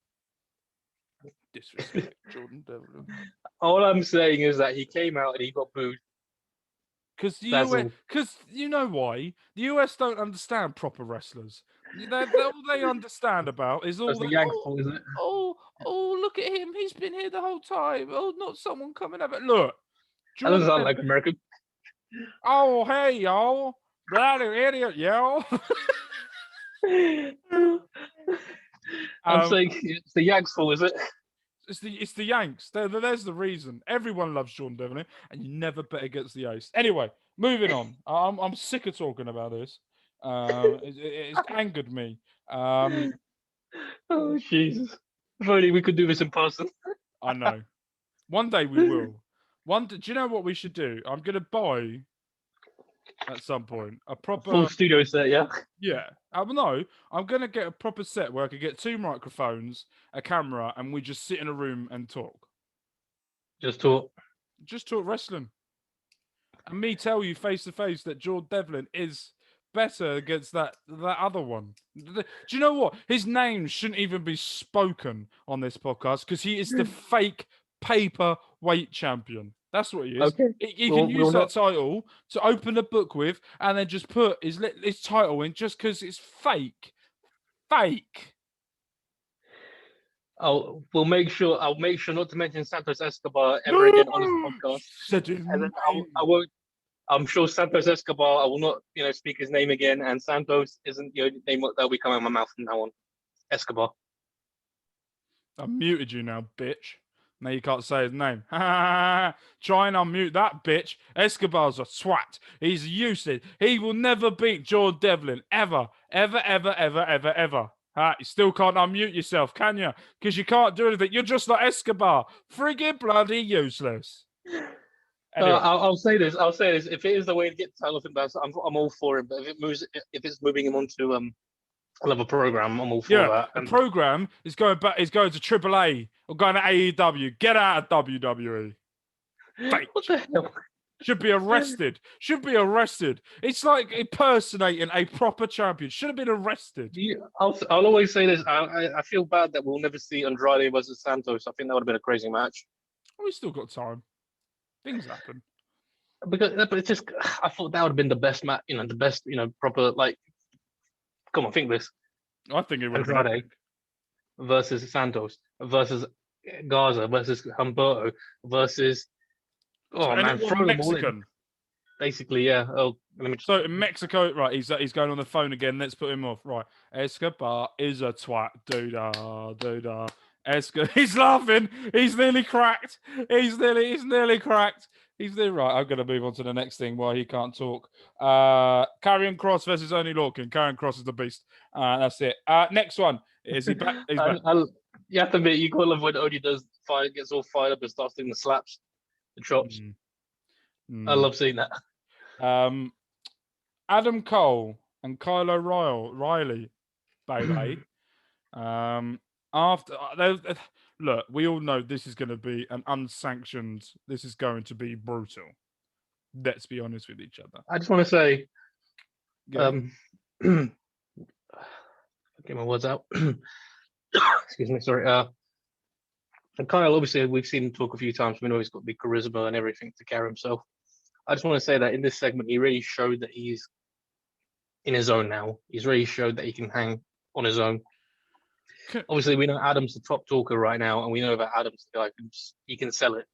Disrespect, Jordan Devlin. All I'm saying is that he came out and he got booed. Because you know why? The US don't understand proper wrestlers. All they understand about is all That's the Yanks' fault, isn't it? Oh, look at him. He's been here the whole time. Oh, not someone coming over. Look. That doesn't sound like American. Oh, hey, y'all. Bloody idiot, y'all. I'm saying it's the Yanks' fault, is it? It's the Yanks. There's the reason. Everyone loves Jordan Devlin, and you never bet against the ace. Anyway, moving on. I'm sick of talking about this. It's angered me. Oh Jesus! If only we could do this in person. I know. One day we will. Do you know what we should do? I'm gonna buy at some point a proper full studio set. Yeah. Yeah. No, I'm gonna get a proper set where I could get 2 microphones, a camera, and we just sit in a room and talk. Just talk wrestling. And me tell you face to face that Jordan Devlin is better against that other one. Do you know what? His name shouldn't even be spoken on this podcast because he is the fake paperweight champion. That's what he is. Okay. He can use that title to open a book with and then just put his title in just because it's fake. Fake. I'll make sure not to mention Santos Escobar ever again on this podcast. And then I won't. I'm sure Santos Escobar. I will not, speak his name again. And Santos isn't the only name that'll be coming out of my mouth from now on. Escobar. I muted you now, bitch. Now you can't say his name. Try and unmute that bitch. Escobar's a swat. He's useless. He will never beat Jordan Devlin. Ever. Ever, ever, ever, ever, ever. You still can't unmute yourself, can you? Because you can't do anything. You're just like Escobar. Friggin' bloody useless. Anyway. I'll say this. If it is the way to get the title, I'm all for it. But if it's moving him onto another program, I'm all for that. The program is going back. Is going to AAA or going to AEW. Get out of WWE. Fake. What the hell? Should be arrested. It's like impersonating a proper champion. Should have been arrested. I'll always say this. I feel bad that we'll never see Andrade versus Santos. I think that would have been a crazy match. We still got time. Things happen. But it's just, I thought that would have been the best match. The best. Proper like. Come on, think this. I think it would have Andrade versus Santos versus Garza versus Humberto versus. Oh man, throw them all in. Basically, yeah. Oh, So in Mexico, right? He's going on the phone again. Let's put him off. Right, Escobar is a twat. Doodah. Escobar, he's laughing. He's nearly cracked. He's nearly cracked. He's nearly right. I'm gonna move on to the next thing while he can't talk. Karrion Kross versus Oney Lorcan. Karrion Kross is the beast. That's it. Next one. Is he back? He's back. You have to admit, you gotta love when Oney gets all fired up and starts doing the slaps. The chops. I love seeing that. Adam Cole and Kyle O'Reilly, baby. After look, we all know this is going to be an unsanctioned. This is going to be brutal. Let's be honest with each other. I just want to say, get my words out. Excuse me, sorry. And Kyle, obviously, we've seen him talk a few times. We know he's got big charisma and everything to carry himself. I just want to say that in this segment, he really showed that he's in his own now. He's really showed that he can hang on his own. Obviously, we know Adam's the top talker right now, and we know that Adam's the guy he can sell it.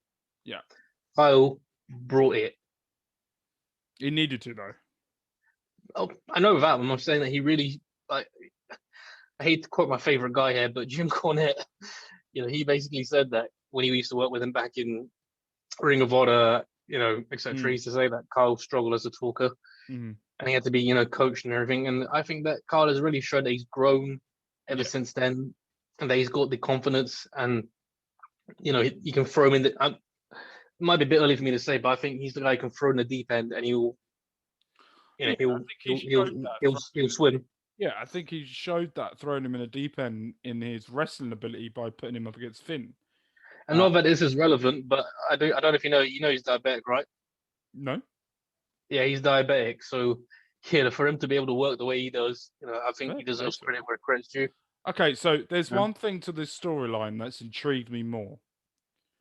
Yeah. Kyle brought it. He needed to, though. Oh, I know that. I'm saying that he really, I hate to quote my favorite guy here, but Jim Cornette, he basically said that when he used to work with him back in Ring of Honor etc. He used to say that Kyle struggled as a talker, and he had to be, coached and everything. And I think that Kyle has really showed that he's grown ever since then, and that he's got the confidence, and you can throw him in the. It might be a bit early for me to say, but I think he's the guy who can throw in the deep end, and he'll swim. Yeah, I think he showed that throwing him in a deep end in his wrestling ability by putting him up against Finn. And not that this is relevant, but I don't know if you know he's diabetic, right? No. Yeah, he's diabetic, so for him to be able to work the way he does, I think he deserves credit where credit's due. Okay, so there's one thing to this storyline that's intrigued me more.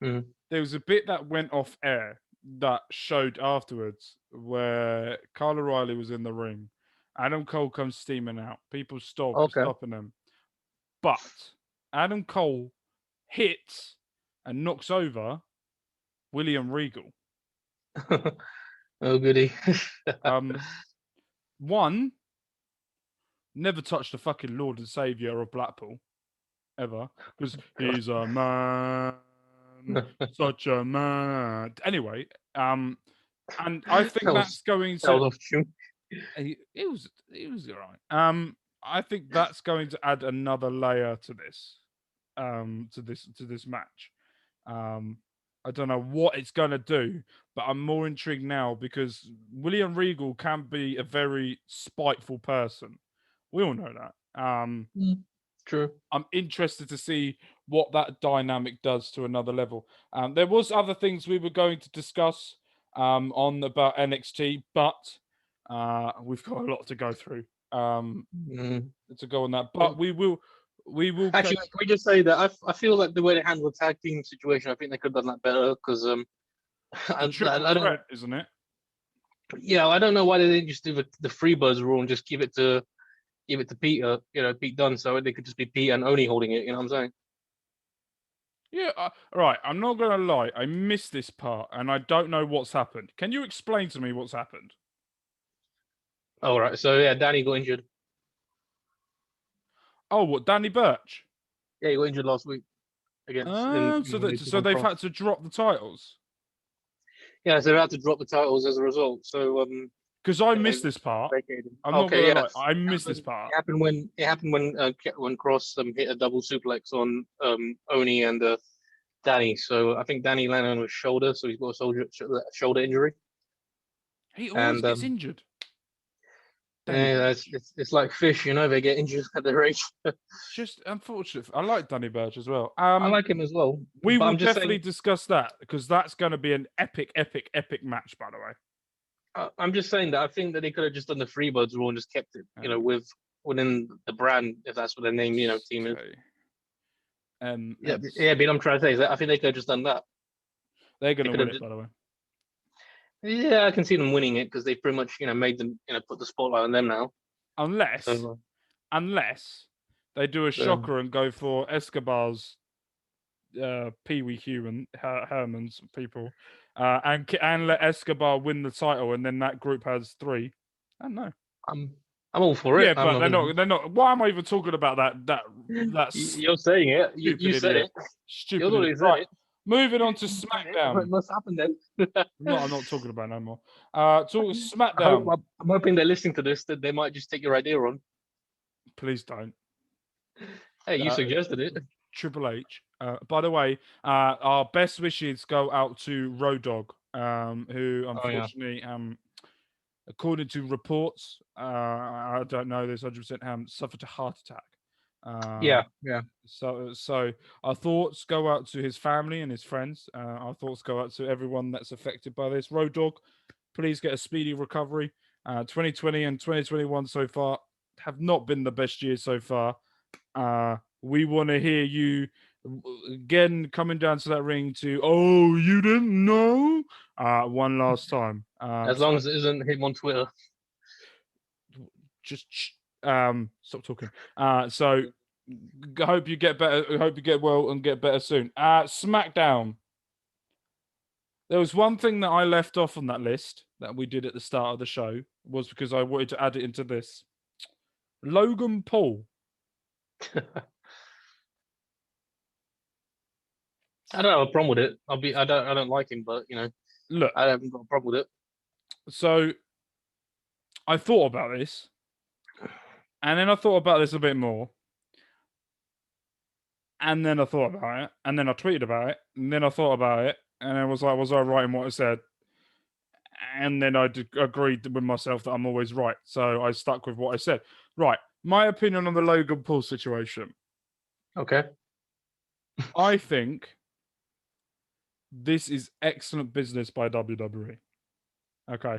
There was a bit that went off air that showed afterwards where Kyle O'Reilly was in the ring. Adam Cole comes steaming out. People stopping him. But Adam Cole hits and knocks over William Regal. Oh, goody. One, never touched the fucking Lord and Savior of Blackpool. Ever. Because he's a man. Such a man. Anyway, and I think that's going to... It was all right. I think that's going to add another layer to this. To this match. I don't know what it's going to do, but I'm more intrigued now because William Regal can be a very spiteful person. We all know that. True. I'm interested to see what that dynamic does to another level. There was other things we were going to discuss on about NXT, but we've got a lot to go through to go on that. But we will. Actually, can we just say that I feel like the way they handle the tag team situation, I think they could have done that better because I don't, isn't it? Yeah, I don't know why they didn't just do the Freebirds rule and just give it to Peter, Pete Dunne, so they could just be Pete and Oney holding it. You know what I'm saying? Yeah, right. I'm not gonna lie. I missed this part, and I don't know what's happened. Can you explain to me what's happened? All right. So yeah, Danny got injured. Oh, what, Danny Burch? Yeah, he got injured last week against. So they've had to drop the titles. Yeah, so they had to drop the titles as a result. So because I missed this part. I'm not gonna lie, I missed this part. It happened when Kross hit a double suplex on Oney and Danny. So I think Danny landed on his shoulder, so he's got a shoulder injury. He always gets injured. Yeah, it's like fish, they get injured at their age. Just unfortunate. I like Danny Burch as well. I like him as well. We will definitely discuss that because that's going to be an epic match, by the way. I'm just saying that I think that they could have just done the Freebirds rule and just kept it, within the brand, if that's what their name, team is. But I'm trying to say is that I think they could have just done that. They're going to win it, by the way. Yeah, I can see them winning it because they pretty much, made them, put the spotlight on them now. Unless they do a shocker and go for Escobar's Pee Wee Hugh and Herman's people, and let Escobar win the title, and then that group has 3. I don't know. I'm all for it. Yeah, but they're not. Why am I even talking about that? That's you're saying it. You said it. Stupid. You're right. Moving on to SmackDown. What must happen then? No, I'm not talking about no more. SmackDown. I'm hoping they're listening to this, that they might just take your idea on. Please don't. Hey, you suggested it. Triple H. By the way, our best wishes go out to Road Dogg, who unfortunately, according to reports, I don't know this 100%, suffered a heart attack. Yeah. So our thoughts go out to his family and his friends. Our thoughts go out to everyone that's affected by this. Road Dogg, please get a speedy recovery. 2020 and 2021 so far have not been the best years so far. We want to hear you again coming down to that ring to, oh, you didn't know? One last time. As long as it isn't him on Twitter. Just stop talking. So I hope you get better. I hope you get well and get better soon. SmackDown. There was one thing that I left off on that list that we did at the start of the show was because I wanted to add it into this. Logan Paul. I don't have a problem with it. I don't like him, but Look, I haven't got a problem with it. So I thought about this, and then I thought about this a bit more, and then I thought about it, and then I tweeted about it, and then I thought about it, and I was like, was I right in what I said? And then I agreed with myself that I'm always right, so I stuck with what I said. Right, my opinion on the Logan Paul situation. Okay. I think this is excellent business by WWE. Okay.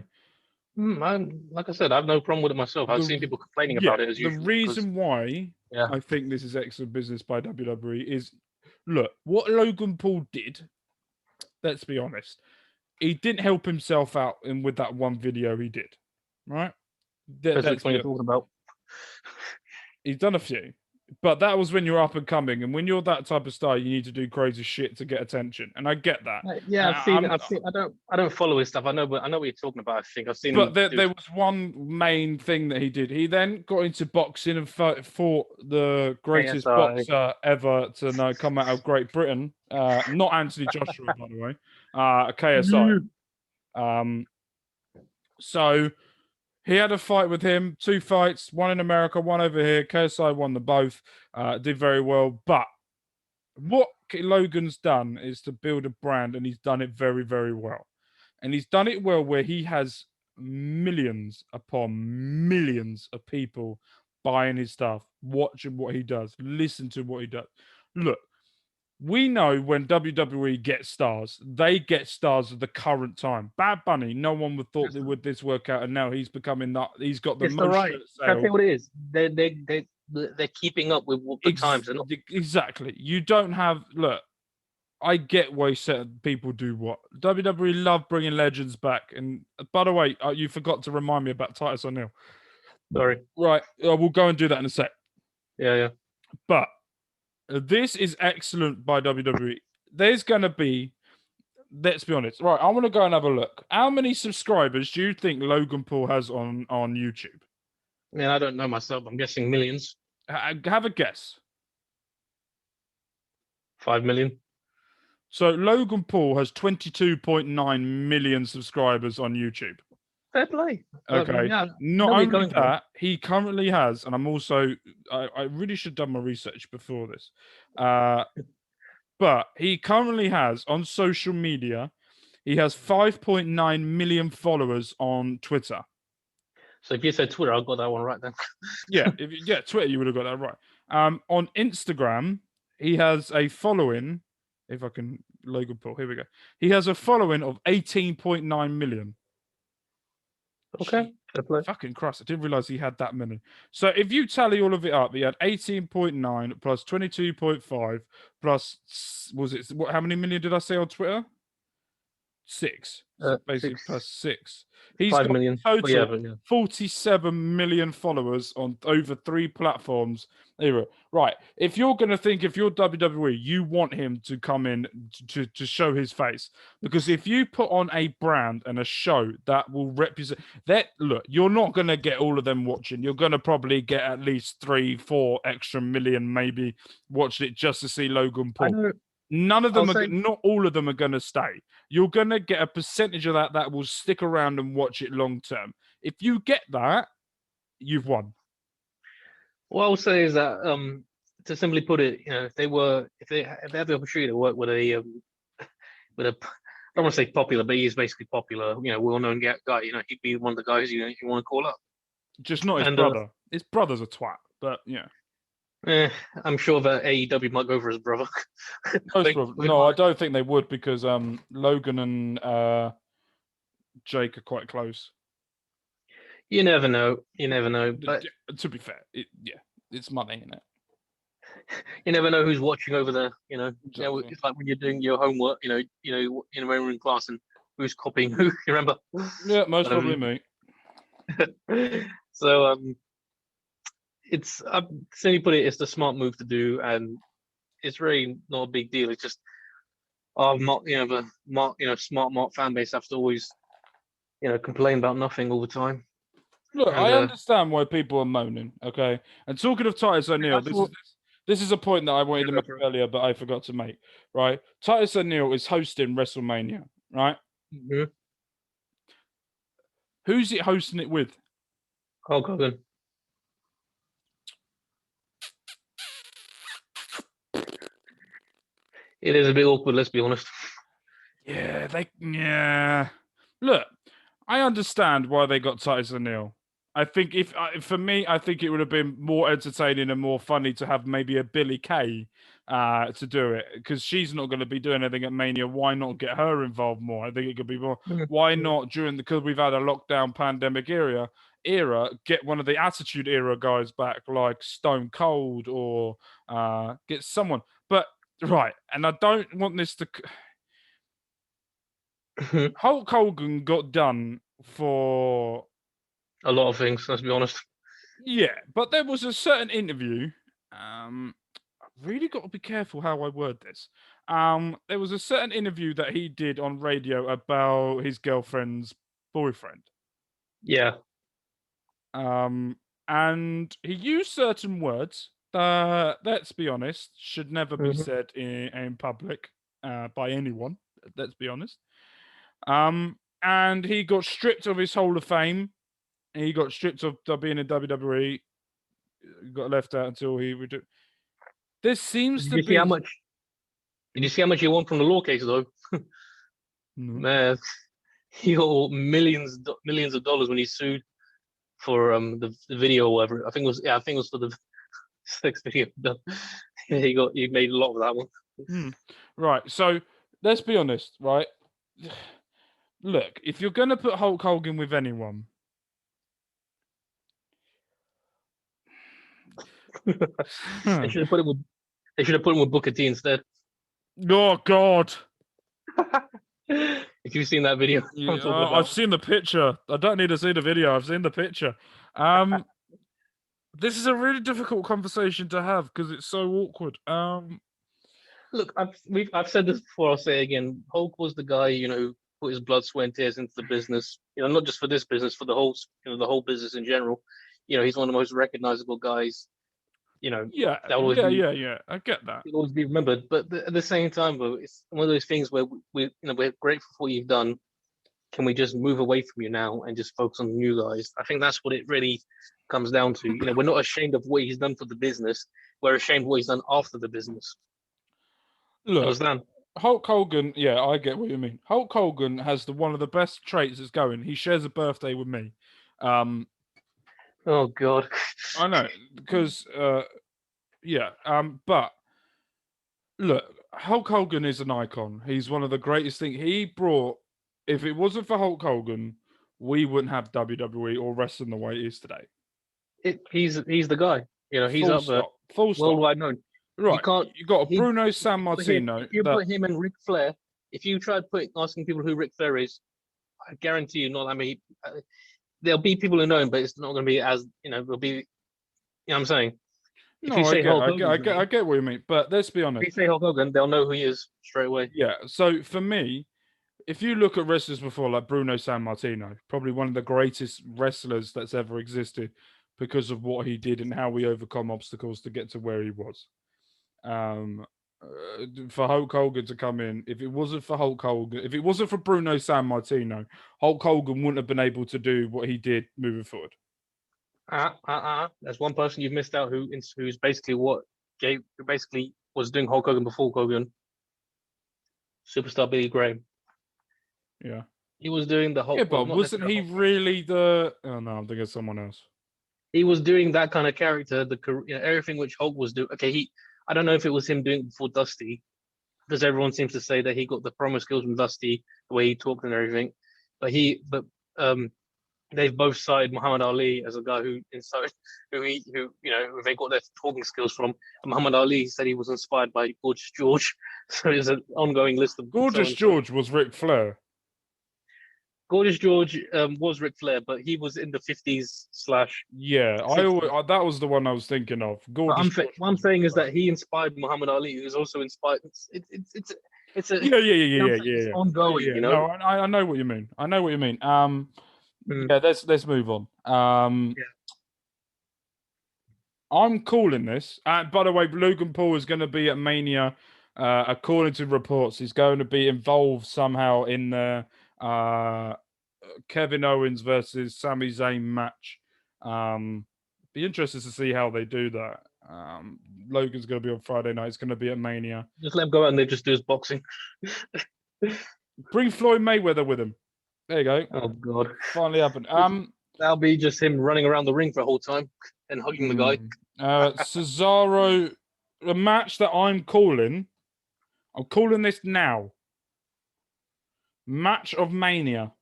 Like I said, I have no problem with it myself. I've seen people complaining about it as usual. The reason why I think this is excellent business by WWE is, look, what Logan Paul did, let's be honest, he didn't help himself out with that one video he did, right? That's what you're talking about. He's done a few. But that was when you're up and coming, and when you're that type of star, you need to do crazy shit to get attention, and I get that. Yeah, I've seen. I don't follow his stuff. I know what you're talking about. I think I've seen. But there was one main thing that he did. He then got into boxing and fought the greatest boxer ever to come out of Great Britain. Not Anthony Joshua, by the way. KSI. So he had a fight with him, 2 fights, one in America, one over here. KSI won them both, did very well. But what Logan's done is to build a brand, and he's done it very, very well. And he's done it well where he has millions upon millions of people buying his stuff, watching what he does, listen to what he does. Look, we know when WWE gets stars, they get stars of the current time. Bad Bunny, no one would thought would this work out, and now he's becoming that. He's got the most right. I tell you what it is. They're keeping up with the times. Exactly. You don't have look. I get why certain people do what. WWE love bringing legends back. And by the way, you forgot to remind me about Titus O'Neil. Sorry. Right, we'll go and do that in a sec. Yeah. But this is excellent by WWE. There's going to be, let's be honest. Right, I want to go and have a look. How many subscribers do you think Logan Paul has on YouTube? Man, I don't know myself. I'm guessing millions. Have a guess. 5 million. So Logan Paul has 22.9 million subscribers on YouTube. Fair play. Okay. Not only that, he currently has, and I really should have done my research before this. But he currently has on social media, he has 5.9 million followers on Twitter. So if you said Twitter, I got that one right then. Twitter, you would have got that right. On Instagram, he has a following. If I can, Logan Paul, here we go. He has a following of 18.9 million. Okay. Fucking Christ, I didn't realize he had that many. So if you tally all of it up, he had 18.9 plus 22.5 plus, how many million did I say on Twitter? 6. So basically 6. Plus 6. He's 5 got million. Total 47 million followers on over 3 platforms. Right. If you're going to think, if you're WWE, you want him to come in to show his face. Because if you put on a brand and a show that will represent that, look, you're not going to get all of them watching. You're going to probably get at least 3-4 extra million maybe watching it just to see Logan Paul. None of them not all of them are going to stay. You're going to get a percentage of that will stick around and watch it long term. If you get that, you've won. What I'll say is that, to simply put it, if they had the opportunity to work with a, I don't want to say popular, but he's basically popular, well-known guy. He'd be one of the guys you want to call up. Just not his brother. His brother's a twat, but yeah. I'm sure that AEW might go for his brother. No, I don't think they would because Logan and Jake are quite close. You never know. But to be fair, it's money, isn't it? You never know who's watching over there. Exactly. It's like when you're doing your homework. When we're in class and who's copying who. You remember? Yeah, most probably me. So simply put it, it's the smart move to do, and it's really not a big deal. It's just smart Mark fan base have to always complain about nothing all the time. Look, I understand why people are moaning. Okay, and talking of Titus O'Neil, this is a point that I wanted to make earlier, but I forgot to make. Right, Titus O'Neil is hosting WrestleMania. Right, Mm-hmm. Who's it hosting it with? Hulk Hogan. It is a bit awkward, let's be honest. Yeah. Look, I understand why they got Titus O'Neil. I think for me, I think it would have been more entertaining and more funny to have maybe a Billie Kay to do it, because she's not going to be doing anything at Mania. Why not get her involved more? I think it could be more. Why not because we've had a lockdown pandemic era, get one of the Attitude Era guys back, like Stone Cold, or get someone. But right, and I don't want this to. Hulk Hogan got done for a lot of things, let's be honest. Yeah, but there was a certain interview. I've really got to be careful how I word this. There was a certain interview that he did on radio about his girlfriend's boyfriend. Yeah. And he used certain words that, let's be honest, should never be said in public by anyone. Let's be honest. And he got stripped of his Hall of Fame. He got stripped of being in WWE. Got left out until he would. There seems to be. Did you see how much he won from the law case, though? No. Man, he got millions of dollars when he sued for the video or whatever. I think it was for the sex video. He made a lot of that one. Right. So let's be honest, right? Look, if you're gonna put Hulk Hogan with anyone. They should have put him with Booker T instead. Oh God! If you've seen that video, I've seen the picture. I don't need to see the video. I've seen the picture. This is a really difficult conversation to have because it's so awkward. Look, I've said this before. I'll say it again. Hulk was the guy, who put his blood, sweat, and tears into the business. Not just for this business, for the whole, the whole business in general. He's one of the most recognizable guys. Yeah. I get that. He'll always be remembered, but at the same time, though, it's one of those things where we're grateful for what you've done. Can we just move away from you now and just focus on the new guys? I think that's what it really comes down to. We're not ashamed of what he's done for the business. We're ashamed of what he's done after the business. Look, understand? Hulk Hogan, yeah, I get what you mean. Hulk Hogan has one of the best traits that's going. He shares a birthday with me. Oh God. I know, because but look, Hulk Hogan is an icon. He's one of the greatest things. He brought. If it wasn't for Hulk Hogan, we wouldn't have WWE or wrestling the way it is today. He's the guy. He's up there. Full stop. Worldwide known. Right. You got Bruno Sammartino. If you put him and Ric Flair, if you try asking people who Ric Flair is, I guarantee you not that many. There'll be people who know him, but it's not going to be as there'll be. You know what I'm saying? No, I get what you mean, but let's be honest. If you say Hulk Hogan, they'll know who he is straight away. Yeah. So for me, if you look at wrestlers before, like Bruno Sammartino, probably one of the greatest wrestlers that's ever existed because of what he did and how he overcome obstacles to get to where he was. For Hulk Hogan to come in, if it wasn't for Hulk Hogan, if it wasn't for Bruno Sammartino, Hulk Hogan wouldn't have been able to do what he did moving forward. There's one person you've missed out who's basically who basically was doing Hulk Hogan before Hogan. Superstar Billy Graham. Yeah. He was doing the whole. Yeah, but wasn't he really the? Oh no, I'm thinking of someone else. He was doing that kind of character, everything which Hulk was doing. Okay, I don't know if it was him doing it before Dusty, because everyone seems to say that he got the promo skills from Dusty, the way he talked and everything. But they've both cited Muhammad Ali as a guy who they got their talking skills from. And Muhammad Ali said he was inspired by Gorgeous George. So there's an ongoing list of Gorgeous George was Ric Flair. Gorgeous George was Ric Flair, but he was in the 50s / Yeah, that was the one I was thinking of. What I'm saying is that he inspired Muhammad Ali, who's also inspired. It's It's ongoing. No, I know what you mean. Yeah, let's move on. I'm calling this. By the way, Logan Paul is going to be at Mania. According to reports, he's going to be involved somehow in the Kevin Owens versus Sami Zayn match. Be interested to see how they do that. Logan's going to be on Friday night. It's going to be at Mania. Just let him go out and they just do his boxing. Bring Floyd Mayweather with him. There you go. Oh God! Finally happened. That'll be just him running around the ring for the whole time and hugging the guy. Cesaro, the match that I'm calling this now. Match of Mania.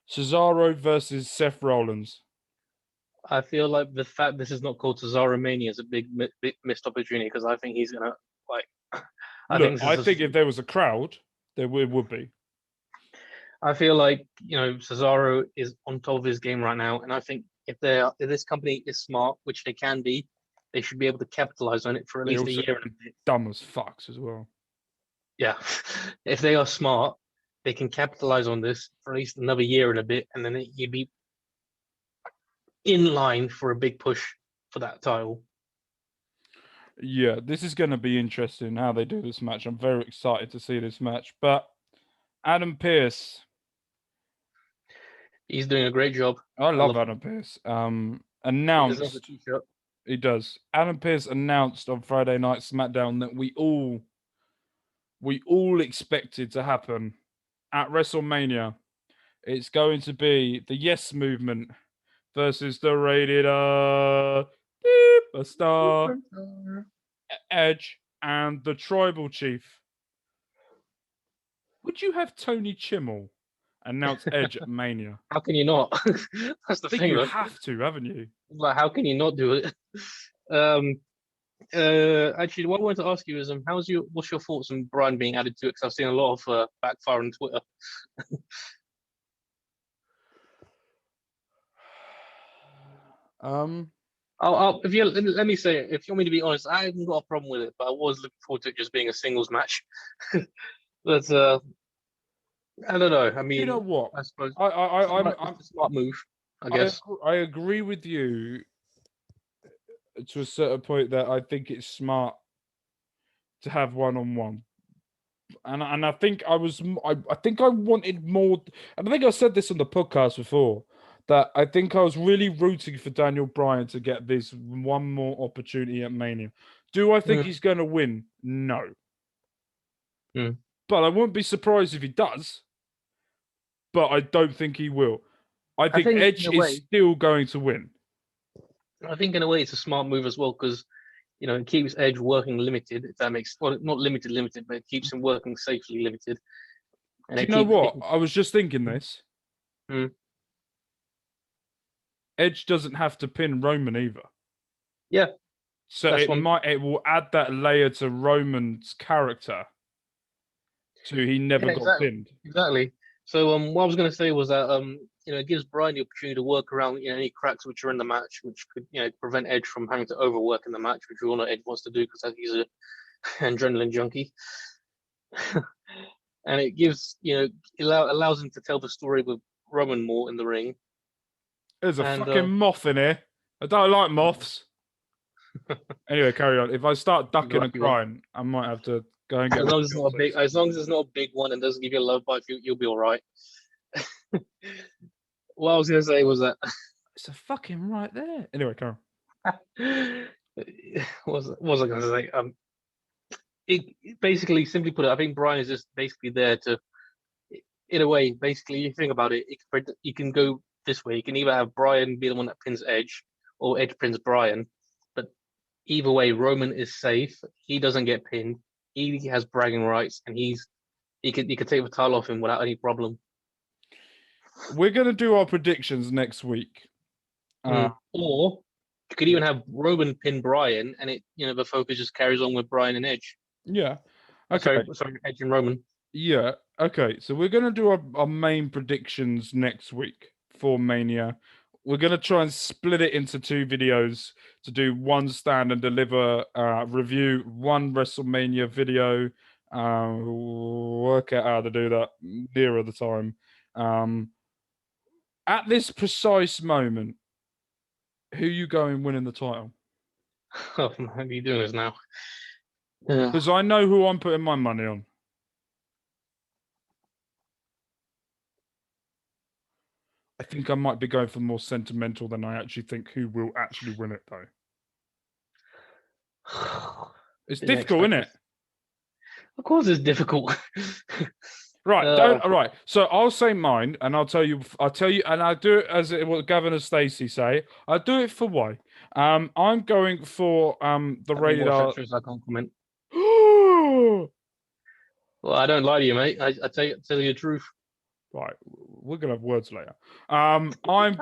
Cesaro versus Seth Rollins. I feel like the fact this is not called Cesaro Mania is a big missed opportunity because I think he's gonna like. I think if there was a crowd, there would be. I feel like Cesaro is on top of his game right now, and I think if this company is smart, which they can be, they should be able to capitalize on it for at least a year and a bit. Dumb as fucks as well. Yeah, if they are smart, they can capitalize on this for at least another year and a bit, and then you'd be in line for a big push for that title. Yeah, this is going to be interesting how they do this match. I'm very excited to see this match. But Adam Pearce, he's doing a great job. I love Adam Pearce. Announced he does. Adam Pearce announced on Friday Night SmackDown that we all expected to happen at WrestleMania. It's going to be the Yes Movement versus the Rated Star, Edge, and the Tribal Chief. Would you have Tony Chimmel announce Edge at Mania? How can you not? That's the thing. You have to, haven't you? Like, how can you not do it? Actually, what I wanted to ask you is, what's your thoughts on Bryan being added to it? Because I've seen a lot of backfire on Twitter. Let me say it. If you want me to be honest, I haven't got a problem with it, but I was looking forward to it just being a singles match. But I don't know. I mean, you know what? I suppose I'm a smart move. I guess I agree with you to a certain point that I think it's smart to have one-on-one. And I think I think I wanted more. And I think I said this on the podcast before, that I think I was really rooting for Daniel Bryan to get this one more opportunity at Mania. Do I think he's going to win? No. But I wouldn't be surprised if he does. But I don't think he will. I think Edge is still going to win. I think in a way it's a smart move as well because, it keeps Edge working limited, if that makes... Well, not limited, but it keeps him working safely limited. And you know what? I was just thinking this. Edge doesn't have to pin Roman either. Yeah. So it will add that layer to Roman's character. So he never got pinned. Exactly. So what I was going to say was that it gives Bryan the opportunity to work around any cracks which are in the match, which could prevent Edge from having to overwork in the match, which we all know Edge wants to do because he's an adrenaline junkie. And it gives allows him to tell the story with Roman more in the ring. There's a fucking moth in here. I don't like moths. Anyway, carry on. If I start ducking and crying, I might have to go and get. As long as it's not a big one and doesn't give you a love bite, you'll be all right. What I was going to say was that it's a fucking right there. Anyway, carry on. What was I going to say? It basically, simply put, I think Bryan is just basically there to, in a way, basically, you think about it, you can go this way. You can either have Bryan be the one that pins Edge, or Edge pins Bryan. But either way, Roman is safe. He doesn't get pinned. He has bragging rights, and he could take the title off him without any problem. We're going to do our predictions next week. Or you could even have Roman pin Bryan, and the focus just carries on with Bryan and Edge. Yeah. Okay. Sorry, Edge and Roman. Yeah. Okay. So we're going to do our main predictions next week for Mania. We're going to try and split it into 2 videos to do one stand and deliver review, one WrestleMania video. Work out how to do that nearer the time. At this precise moment, who you going winning the title? Oh, how are you doing this now? Because I know who I'm putting my money on. I think I might be going for more sentimental than I actually think who will actually win it, though. It's difficult, isn't it? Of course, it's difficult. Right, right. So I'll say mine, and I'll tell you, and I'll do it as what Governor Stacey say. I'll do it for why. I'm going for the rated R. I can't comment. Well, I don't lie to you, mate. I tell you the truth. Right, we're gonna have words later. I'm going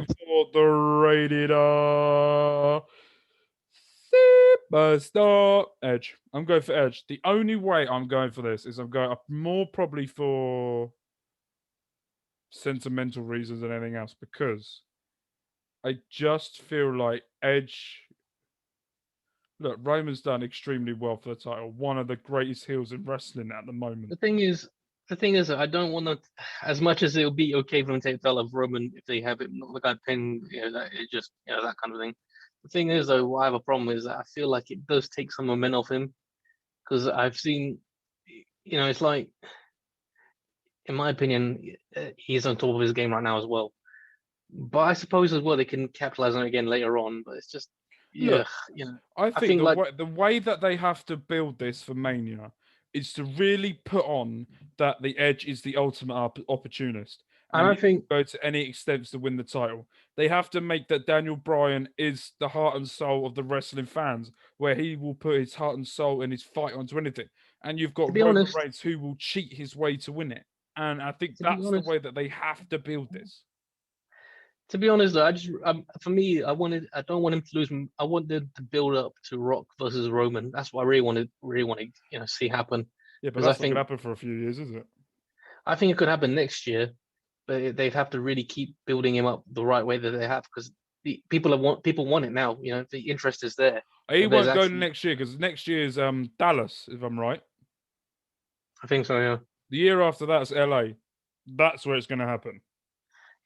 for the rated R. Superstar Edge. I'm going for Edge. The only way I'm going for this is I'm going up more probably for sentimental reasons than anything else, because I just feel like Edge. Look, Roman's done extremely well for the title. One of the greatest heels in wrestling at the moment. The thing is, I don't want to. As much as it'll be okay for them to take the title of Roman if they have it, not the guy pin, that it just, that kind of thing. The thing is, though, what I have a problem is that I feel like it does take some momentum off him, because I've seen, it's like, in my opinion, he's on top of his game right now as well. But I suppose as well they can capitalize on it again later on. But it's just, Look, I think like the way that they have to build this for Mania is to really put on that the Edge is the ultimate opportunist. And I think go to any extent to win the title. They have to make that Daniel Bryan is the heart and soul of the wrestling fans, where he will put his heart and soul and his fight onto anything. And you've got Roman Reigns who will cheat his way to win it. And I think that's the way that they have to build this. To be honest, though, I just for me, I don't want him to lose. I wanted to build up to Rock versus Roman. That's what I really wanted, see happen. Yeah, but that's not gonna happen for a few years, is it? I think it could happen next year, but they'd have to really keep building him up the right way that they have, because people want it now. The interest is there. He won't go next year, because next year is Dallas, if I'm right. I think so. Yeah. The year after that's LA. That's where it's going to happen.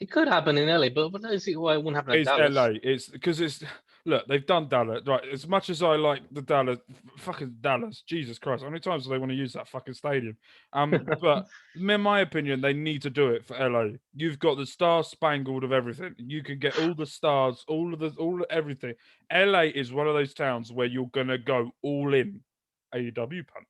It could happen in LA, but I don't see why it wouldn't happen in Dallas. LA. It's because look, they've done Dallas, right? As much as I like the fucking Dallas, Jesus Christ, how many times do they want to use that fucking stadium? But in my opinion, they need to do it for LA. You've got the star spangled of everything. You can get all the stars, all of everything. LA is one of those towns where you're gonna go all in. AEW pun.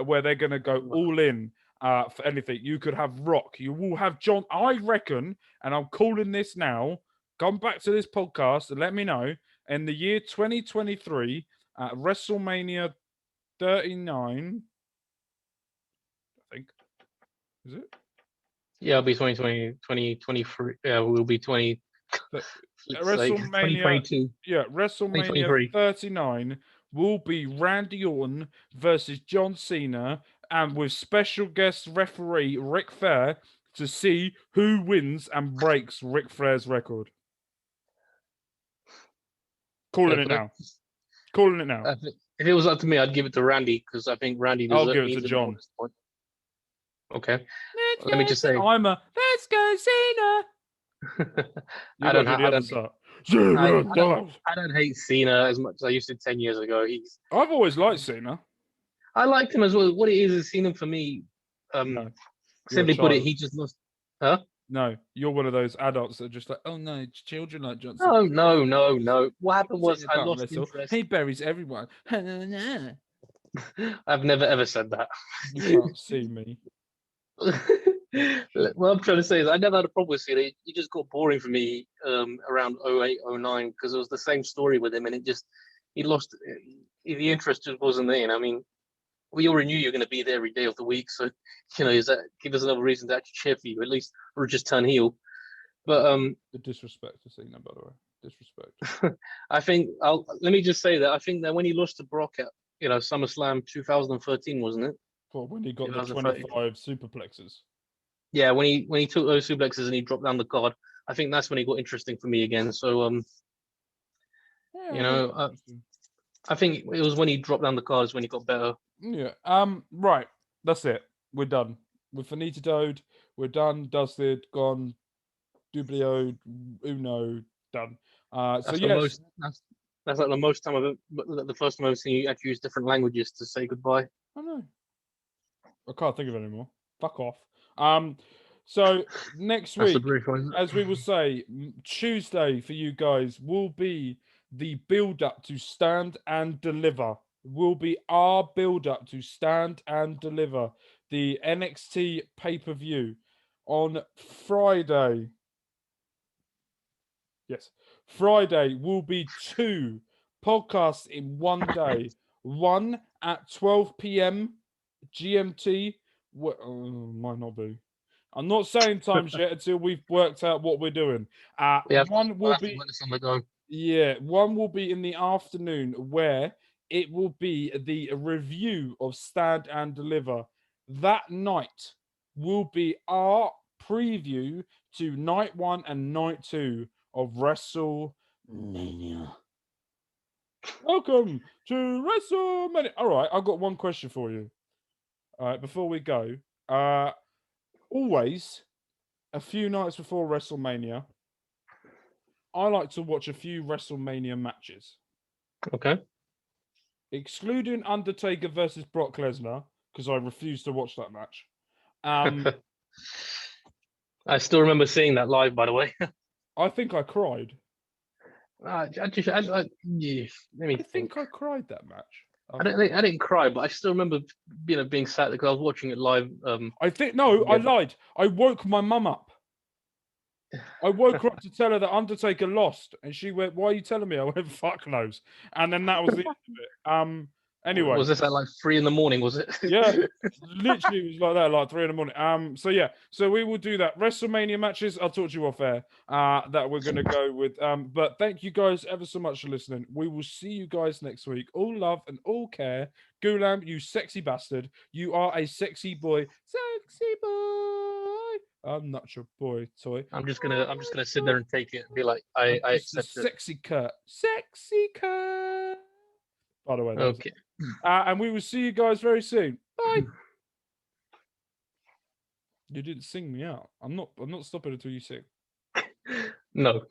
Where they're gonna go all in. For anything, you could have Rock. You will have John. I reckon, and I'm calling this now. Come back to this podcast and let me know. In the year 2023, at WrestleMania 39, I think, is it? Yeah, it'll be 2023. Yeah, we'll be 20. WrestleMania 2022. Yeah, WrestleMania 39 will be Randy Orton versus John Cena, and with special guest referee Ric Flair to see who wins and breaks Ric Flair's record. Calling it now. If it was up to me, I'd give it to Randy, because I think Randy deserves. I'll give it to John. Okay. Let me just say, let's go Cena. I don't hate Cena as much as I used to 10 years ago. I've always liked Cena. I liked him as well. What it is Cena for me. No, simply put it, he just lost. Huh? No, you're one of those adults that are just like, oh no, children like Johnson. No. What happened was I lost interest. He buries everyone. I've never ever said that. You can't see me. What I'm trying to say is I never had a problem with Cena. He just got boring for me around 08, 09, because it was the same story with him, and he lost. The interest just wasn't there. I mean, we already knew you were going to be there every day of the week, so is that give us another reason to actually cheer for you, at least, or just turn heel. But the disrespect to Cena, by the way, disrespect. I think let me just say that I think that when he lost to Brock at SummerSlam 2013, wasn't it? Well, when he got the 25 superplexes. Yeah, when he took those suplexes and he dropped down the card, I think that's when he got interesting for me again. So I think it was when he dropped down the cards when he got better. Yeah. Right. That's it. We're done. We're finitoed. We're done. Dusted. Gone. Dublioed. Uno. Done. So yes. That's like the most time the first time I've seen you actually use different languages to say goodbye. I know. I can't think of it anymore. Fuck off. So next That's a week, brief one. as we will say, Tuesday for you guys will be the build-up to Stand and Deliver. Will be our build-up to Stand and Deliver, the NXT pay-per-view on Friday. Yes, Friday will be 2 podcasts in one day. One at 12 p.m. GMT. Might not be. I'm not saying times yet until we've worked out what we're doing. One will be on the go. one will be in the afternoon where it will be the review of Stand and Deliver. That night will be our preview to night 1 and night 2 of WrestleMania. Welcome to WrestleMania. All right, I've got one question for you. All right, before we go, always a few nights before WrestleMania, I like to watch a few WrestleMania matches. Okay. Excluding Undertaker versus Brock Lesnar, because I refuse to watch that match. I still remember seeing that live, by the way. I think I cried. I think I cried that match. I didn't cry, but I still remember being sad because I was watching it live. I lied. I woke my mum up. I woke her up to tell her that Undertaker lost, and she went, "Why are you telling me?" I went, "Fuck knows." And then that was the end of it. Anyway, was this at like 3 a.m? Was it? Yeah, literally it was like that, like 3 a.m. So yeah, so we will do that. WrestleMania matches, I'll talk to you off air. That we're gonna go with. But thank you guys ever so much for listening. We will see you guys next week. All love and all care. Gulam, you sexy bastard. You are a sexy boy. Sexy boy. I'm not your boy toy. I'm just gonna sit there and take it and be like, I accept it. Sexy Kurt. Sexy Kurt. By the way, okay. And we will see you guys very soon. Bye. You didn't sing me out. I'm not stopping until you sing. No.